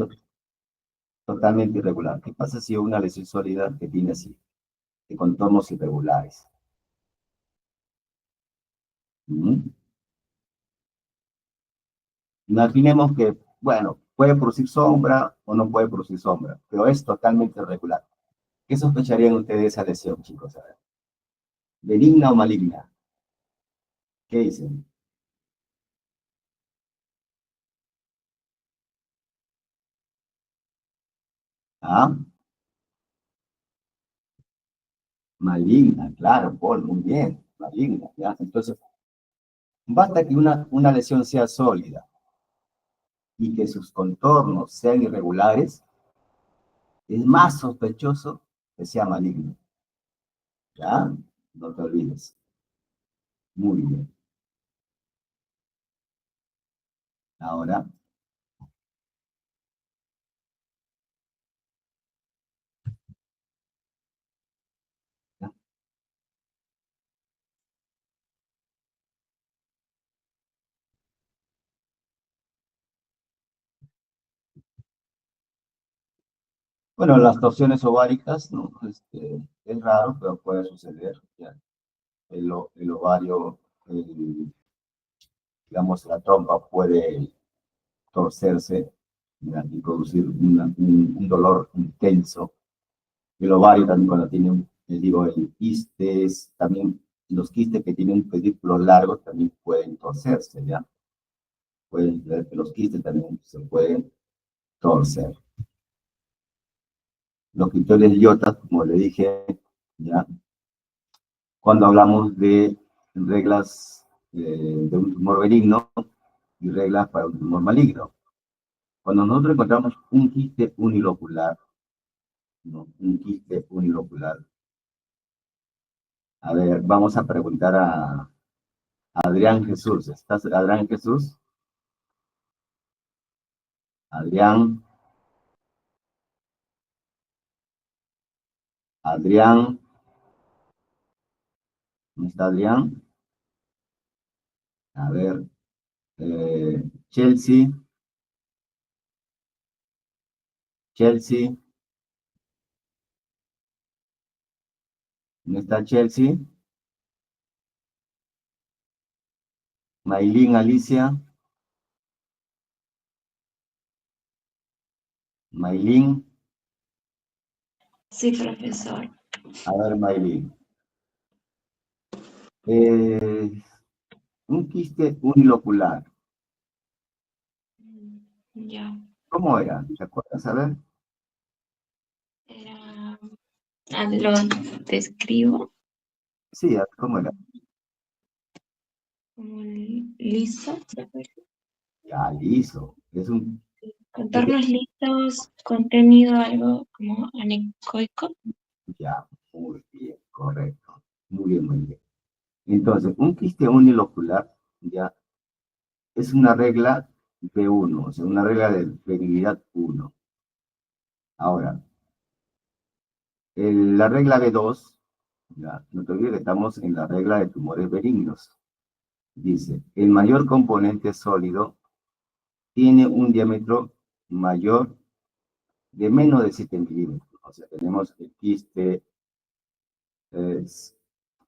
totalmente irregular. ¿Qué pasa si una lesión sólida que tiene así, de contornos irregulares? Imaginemos que, bueno, puede producir sombra o no puede producir sombra, pero es totalmente irregular. ¿Qué sospecharían ustedes de esa lesión, chicos? A ver. ¿Benigna o maligna? ¿Qué dicen? ¿Ah? Maligna, claro, Paul, muy bien, maligna, ¿ya? Entonces, basta que una lesión sea sólida y que sus contornos sean irregulares, es más sospechoso que sea maligno, ¿ya? No te olvides. Muy bien. Ahora, ¿ya? Bueno, las torsiones ováricas, ¿no? Es raro, pero puede suceder, ¿ya? El ovario, digamos, la trompa puede torcerse, ¿ya?, y producir un dolor intenso. El ovario también cuando tiene, les digo, el quiste, también los quistes que tienen un pedúnculo largo también pueden torcerse, ¿ya? Pueden ver que los quistes también se pueden torcer. Los cristales de iota, como le dije, ¿ya? Cuando hablamos de reglas de un tumor benigno y reglas para un tumor maligno. Cuando nosotros encontramos un quiste unilocular, ¿no? Un quiste unilocular. A ver, vamos a preguntar a Adrián Jesús. ¿Estás, Adrián Jesús? Adrián. Adrián. ¿No está Adrián? A ver. Chelsea. Chelsea. ¿No está Chelsea? Maylin Alicia. Maylin. Sí, profesor. A ver, Maylin. Un quiste unilocular. Ya. ¿Cómo era? ¿Te acuerdas? A ver. Era. Lo describo Sí, ¿cómo era? como liso. Ya, liso. Es un... Contornos lisos, contenido algo como anecoico. Ya, muy bien, correcto. Muy bien, muy bien. Entonces, un quiste unilocular, ya, es una regla B1, o sea, una regla de benignidad 1. Ahora, la regla B2, ya, no te olvides que estamos en la regla de tumores benignos. Dice, el mayor componente sólido tiene un diámetro mayor de menos de 7 milímetros. O sea, tenemos el quiste.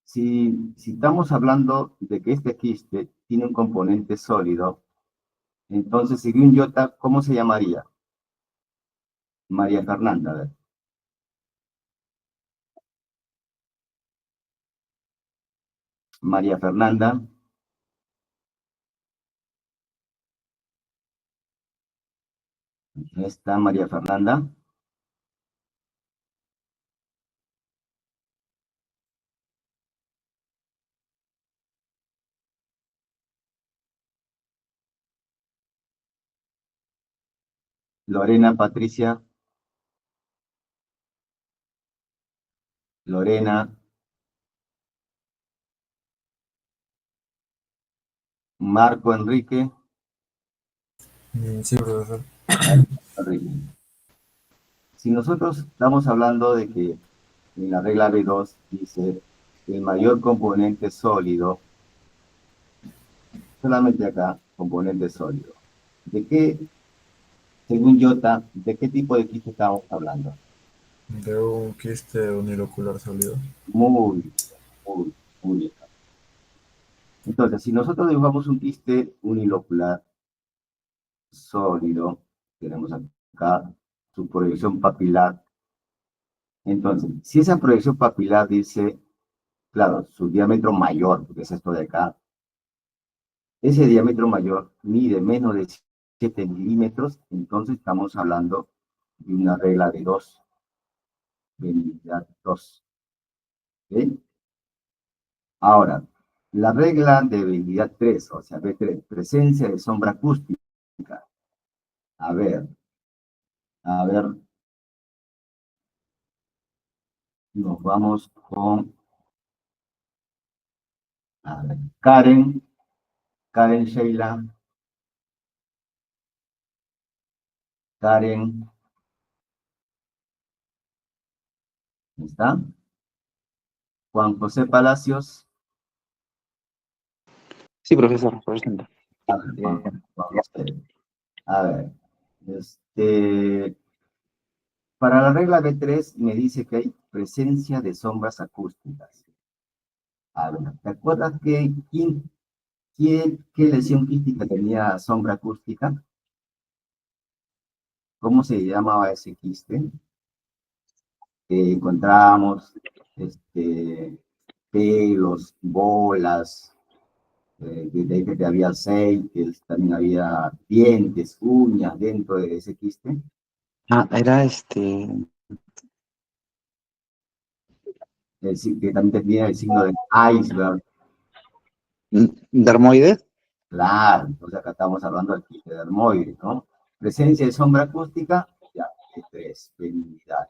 Si estamos hablando de que este quiste tiene un componente sólido, entonces, si un iota, ¿cómo se llamaría? María Fernanda, a ver. María Fernanda. ¿Dónde está María Fernanda? Lorena Patricia. Lorena. Marco Enrique. Sí, profesor. Enrique. Si nosotros estamos hablando de que en la regla B2 dice el mayor componente sólido, solamente acá, componente sólido. ¿De qué, según Jota, de qué tipo de quiste estamos hablando? De un quiste unilocular sólido. Muy, muy, muy bien. Entonces, si nosotros dibujamos un quiste unilocular sólido, tenemos acá su proyección papilar. Entonces, si esa proyección papilar dice, claro, su diámetro mayor, porque es esto de acá, ese diámetro mayor mide menos de 7 milímetros, entonces estamos hablando de una regla de 2, benignidad 2. ¿Ok? Ahora, la regla de benignidad 3, o sea, B3, presencia de sombra acústica. A ver, nos vamos con a ver, Karen Sheila, Karen, ¿está? Juan José Palacios. Sí, profesor, presente. A ver, Juan José. A ver, para la regla B3 me dice que hay presencia de sombras acústicas. A ver, ¿te acuerdas que qué lesión quística tenía sombra acústica? ¿Cómo se llamaba ese quiste? Que encontramos, pelos, bolas, de ahí que había aceites, también había dientes, uñas dentro de ese quiste. Era Que también tenía el signo de iceberg. dermoides. Claro, entonces acá estamos hablando del quiste dermoide, ¿no? Presencia de sombra acústica, ya, B3, benignidad.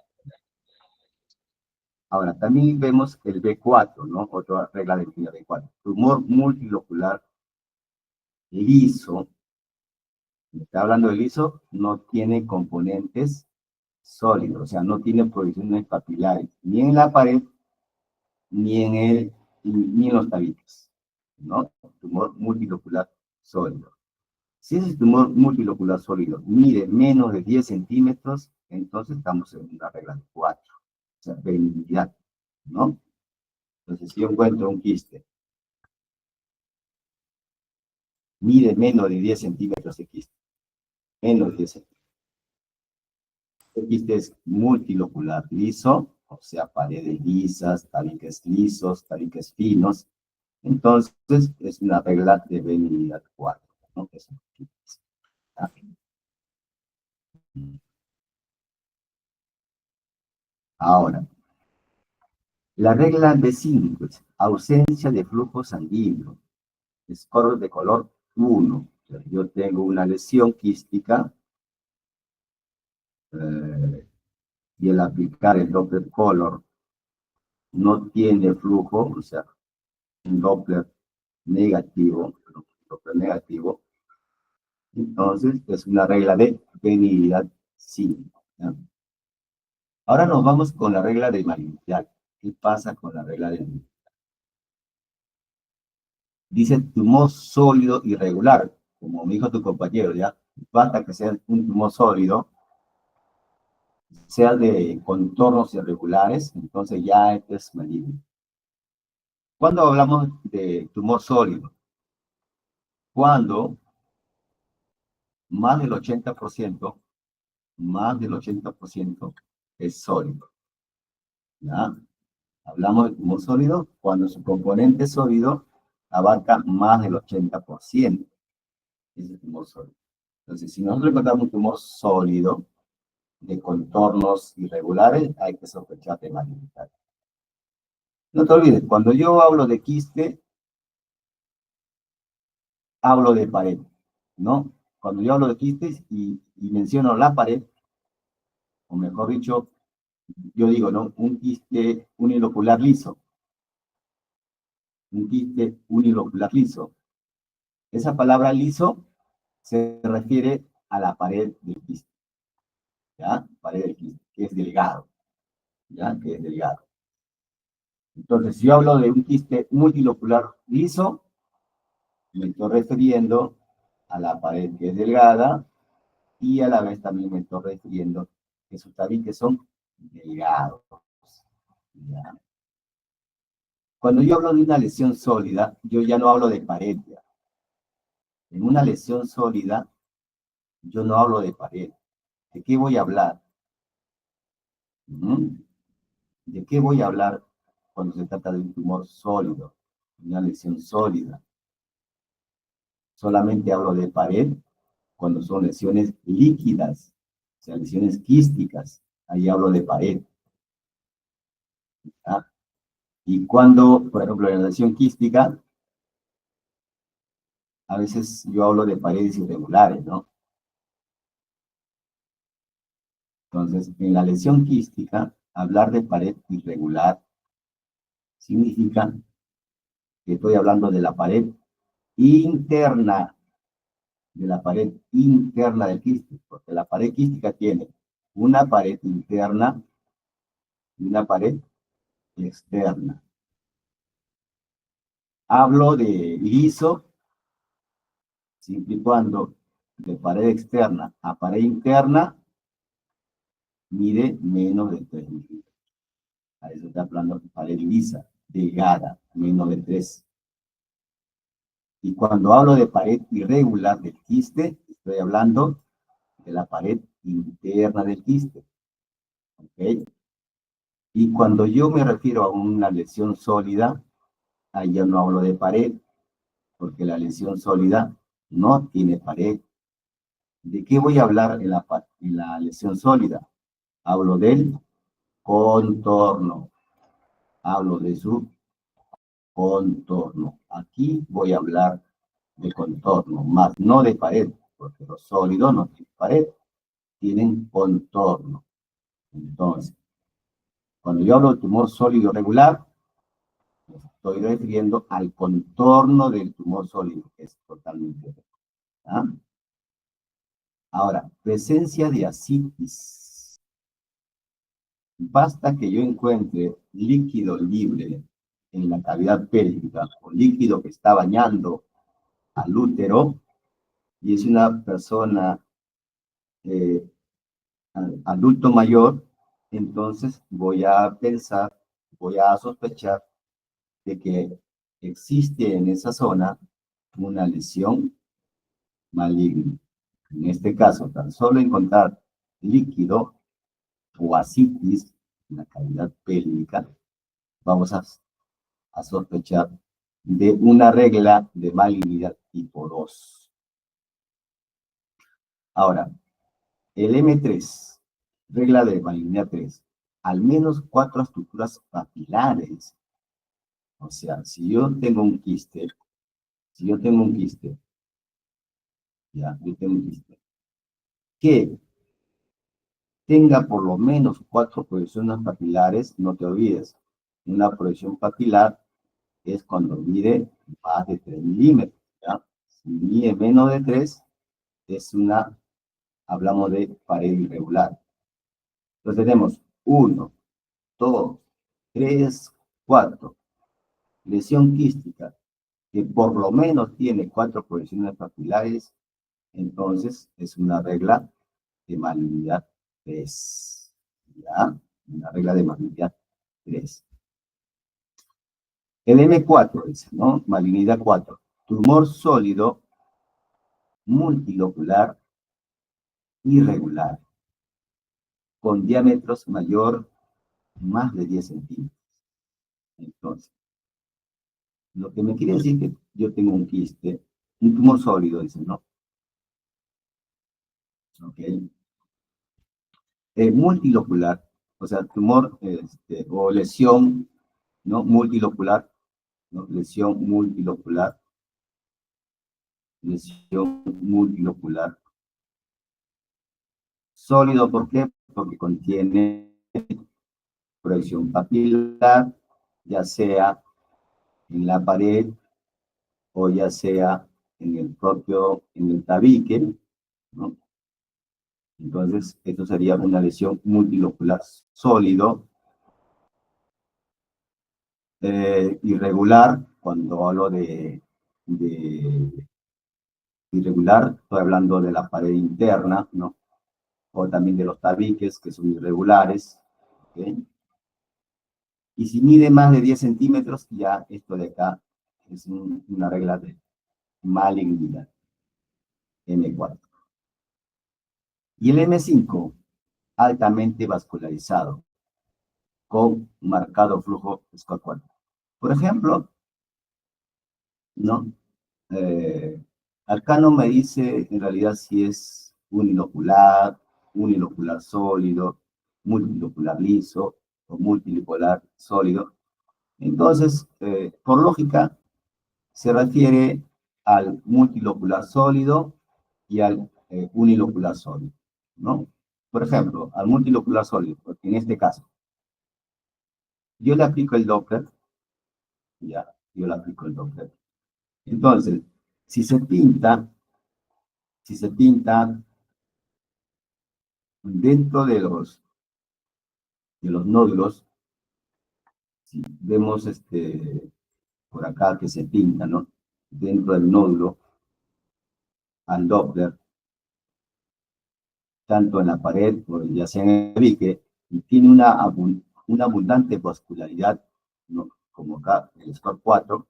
Ahora, también vemos el B4, ¿no? Otra regla del B4. Tumor multilocular liso. Está hablando de liso, no tiene componentes sólidos, o sea, no tiene proyecciones papilares, ni en la pared, ni en los tabiques, ¿no? Tumor multilocular sólido. Si ese tumor multilocular sólido mide menos de 10 centímetros, entonces estamos en una regla de 4, o sea, benignidad, ¿no? Entonces, si yo encuentro un quiste, mide menos de 10 centímetros de quiste, menos de 10 centímetros. El quiste es multilocular liso, o sea, paredes lisas, tabiques lisos, tabiques finos. Entonces, es una regla de benignidad 4, ¿no? Ahora, la regla de 5 es ausencia de flujo sanguíneo. Score de color 1. Yo tengo una lesión quística y el aplicar el Doppler color no tiene flujo, o sea, un Doppler negativo, entonces es una regla de benignidad 5. ¿Ya? Ahora nos vamos con la regla de malignidad. ¿Qué pasa con la regla de malignidad? Dice tumor sólido irregular, como me dijo tu compañero, ya basta que sea un tumor sólido, sea de contornos irregulares, entonces ya este es maligno. ¿Cuándo hablamos de tumor sólido? Cuando más del 80% es sólido. ¿Ya? Hablamos de tumor sólido cuando su componente sólido abarca más del 80%. Ese es tumor sólido. Entonces, si nosotros encontramos un tumor sólido de contornos irregulares, hay que sospechar de malignidad. No te olvides, cuando yo hablo de quiste, hablo de pared, ¿no? Cuando yo hablo de quistes y menciono la pared, o mejor dicho, yo digo, ¿no? Un quiste unilocular liso. Un quiste unilocular liso. Esa palabra liso se refiere a la pared del quiste. ¿Ya? Pared del quiste, que es delgado. ¿Ya? Que es delgado. Entonces, si yo hablo de un quiste multilocular liso, me estoy refiriendo a la pared que es delgada y a la vez también me estoy refiriendo que sus tabiques son delgados. ¿Ya? Cuando yo hablo de una lesión sólida, yo ya no hablo de pared. ¿Ya? En una lesión sólida, yo no hablo de pared. ¿De qué voy a hablar? ¿De qué voy a hablar cuando se trata de un tumor sólido? Una lesión sólida. Solamente hablo de pared cuando son lesiones líquidas, o sea, lesiones quísticas. Ahí hablo de pared. ¿Ya? Y cuando, por ejemplo, en la lesión quística, a veces yo hablo de paredes irregulares, ¿no? Entonces, en la lesión quística, hablar de pared irregular significa que estoy hablando de la pared interna, del quiste, porque la pared quística tiene una pared interna y una pared externa. Hablo de liso siempre y cuando de pared externa a pared interna mide menos de 3 milímetros. A eso está hablando de pared lisa, delgada, menos de 3. Y cuando hablo de pared irregular del quiste, estoy hablando de la pared interna del quiste. ¿Ok? Y cuando yo me refiero a una lesión sólida, ahí ya no hablo de pared, porque la lesión sólida no tiene pared. ¿De qué voy a hablar en la lesión sólida? Hablo del contorno. Hablo de su contorno. Aquí voy a hablar de contorno, más no de pared, porque los sólidos no tienen pared, tienen contorno. Entonces, cuando yo hablo de tumor sólido regular, me estoy refiriendo al contorno del tumor sólido, que es totalmente regular. ¿Ah? Ahora, presencia de ascitis. Basta que yo encuentre líquido libre en la cavidad pélvica o líquido que está bañando al útero y es una persona adulto mayor, entonces voy a pensar, voy a sospechar de que existe en esa zona una lesión maligna. En este caso, tan solo encontrar líquido o ascitis en la cavidad pélvica, vamos a sospechar de una regla de malignidad tipo 2. Ahora, el M3, regla de malignidad 3, al menos 4 estructuras papilares. O sea, si yo tengo un quiste, ya, yo tengo un quiste, que tenga por lo menos 4 proyecciones papilares, no te olvides, una proyección papilar es cuando mide más de 3 milímetros, ¿ya? Si mide menos de 3, hablamos de pared irregular. Entonces tenemos 1, 2, 3, 4. Lesión quística, que por lo menos tiene 4 proyecciones papilares, entonces es una regla de malignidad 3. ¿Ya? Una regla de malignidad 3. El M4 dice, ¿no? Malignidad 4. Tumor sólido multilocular irregular, con diámetros más de 10 centímetros. Entonces, lo que me quiere decir que yo tengo un quiste, un tumor sólido, dice, ¿no? Ok. Multilocular, o sea, tumor o lesión, ¿no? Multilocular, ¿no? Lesión multilocular. Sólido, ¿por qué? Porque contiene proyección papilar, ya sea en la pared o ya sea en el tabique, ¿no? Entonces, esto sería una lesión multilocular sólido, irregular, cuando hablo de irregular, estoy hablando de la pared interna, ¿no? O también de los tabiques, que son irregulares, ¿ok? Y si mide más de 10 centímetros, ya esto de acá es una regla de malignidad, M4. Y el M5, altamente vascularizado, con marcado flujo SCOT4. Por ejemplo, ¿no? Acá no me dice en realidad si es unilocular sólido, multilocular liso o multilocular sólido. Entonces, por lógica, se refiere al multilocular sólido y al unilocular sólido, ¿no? Por ejemplo, al multilocular sólido, porque en este caso, yo le aplico el Doppler, ya, yo le aplico el Doppler. Entonces, si se pinta dentro de los nódulos, si vemos por acá que se pinta, ¿no? Dentro del nódulo, al Doppler, tanto en la pared, o ya sea en el tabique, y tiene una abundante vascularidad, ¿no? Como acá, el SCOT4,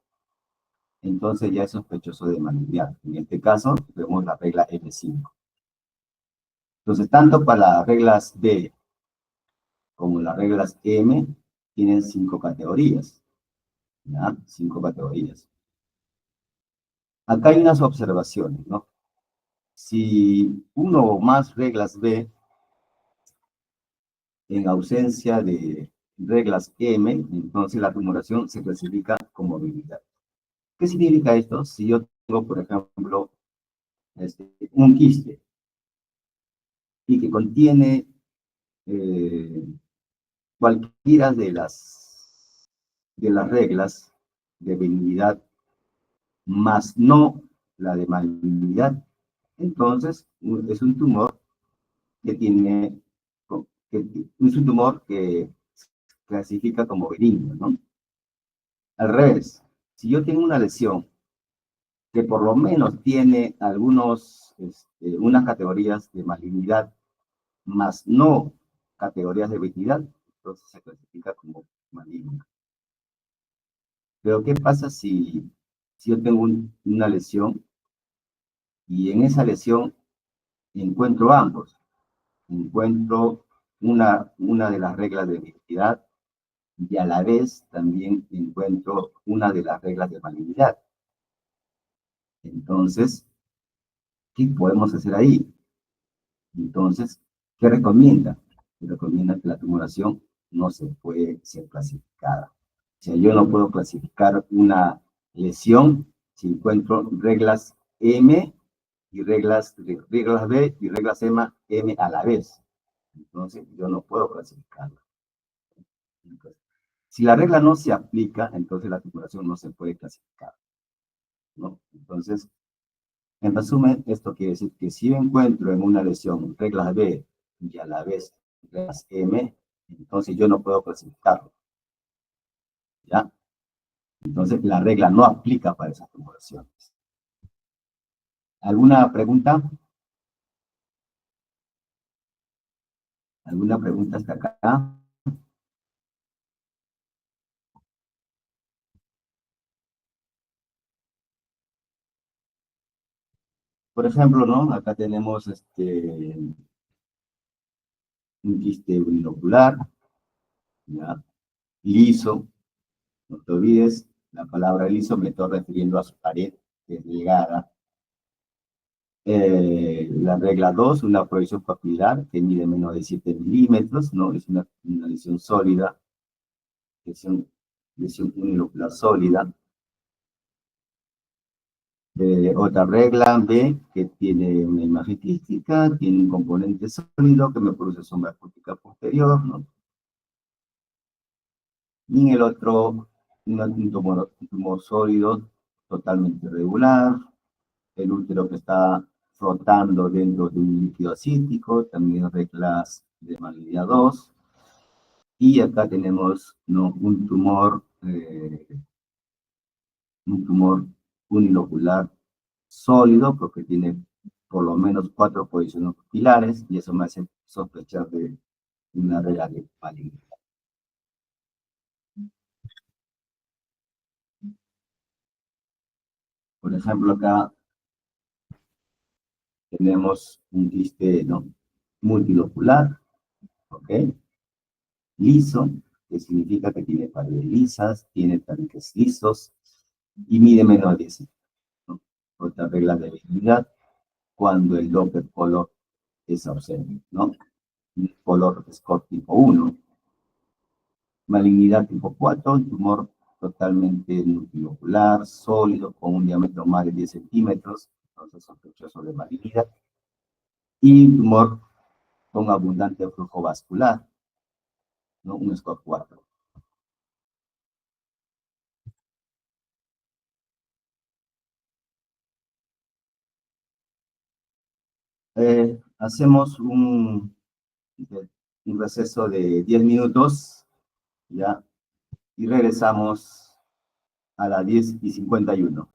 entonces ya es sospechoso de malignidad. En este caso, vemos la regla M5. Entonces, tanto para las reglas D como las reglas M, tienen 5 categorías. ¿ya? 5 categorías. Acá hay unas observaciones, ¿no? Si uno o más reglas B, en ausencia de reglas M, entonces la tumulación se clasifica como movilidad. ¿Qué significa esto? Si yo tengo, por ejemplo, un quiste y que contiene cualquiera de las reglas de benignidad más no la de malignidad, entonces es un tumor que tiene, es un tumor que se clasifica como benigno, ¿no? Al revés, si yo tengo una lesión que por lo menos tiene unas categorías de malignidad, más no categorías de benignidad, entonces se clasifica como maligno. Pero ¿qué pasa si yo tengo una lesión y en esa lesión encuentro ambos? Encuentro una de las reglas de benignidad y a la vez también encuentro una de las reglas de malignidad. Entonces, ¿qué podemos hacer ahí? Entonces, ¿qué recomienda? Recomienda que la tumulación no se puede ser clasificada. O sea, yo no puedo clasificar una lesión si encuentro reglas M y reglas B y reglas M a la vez. Entonces, yo no puedo clasificarla. Entonces, si la regla no se aplica, entonces la tumulación no se puede clasificar, ¿no? Entonces, en resumen, esto quiere decir que si yo encuentro en una lesión reglas B y a la vez reglas M, entonces yo no puedo clasificarlo, ¿ya? Entonces, la regla no aplica para esas tumulaciones. ¿Alguna pregunta? ¿Alguna pregunta hasta acá? Por ejemplo, ¿no? Acá tenemos un quiste uninocular, ¿ya? Liso. No te olvides, la palabra liso me estoy refiriendo a su pared, que es delgada. La regla 2, una proyección papilar que mide menos de 7 milímetros, ¿no? Es una lesión sólida, lesión unilocular sólida. Otra regla B, que tiene una imagen crística, tiene un componente sólido que me produce sombra acústica posterior, ¿no? Y en el otro, un tumor sólido totalmente irregular, el útero que está flotando dentro de un líquido acítico, también reglas de malignidad 2. Y acá tenemos, ¿no? un tumor unilocular sólido, porque tiene por lo menos 4 posiciones pilares, y eso me hace sospechar de una regla de malignidad. Por ejemplo, acá tenemos un quiste, ¿no? multilocular, ¿ok? Liso, que significa que tiene paredes lisas, tiene tabiques lisos y mide menos de 10, ¿no? Otra regla de benignidad, cuando el Doppler color es ausente, ¿no? El color score tipo 1. Malignidad tipo 4, un tumor totalmente multilocular, sólido, con un diámetro más de 10 centímetros, entonces sospechoso de malignidad. Y un tumor con abundante flujo vascular, ¿no? Un score 4. Hacemos un receso de 10 minutos, ¿ya? Y regresamos a las 10:51.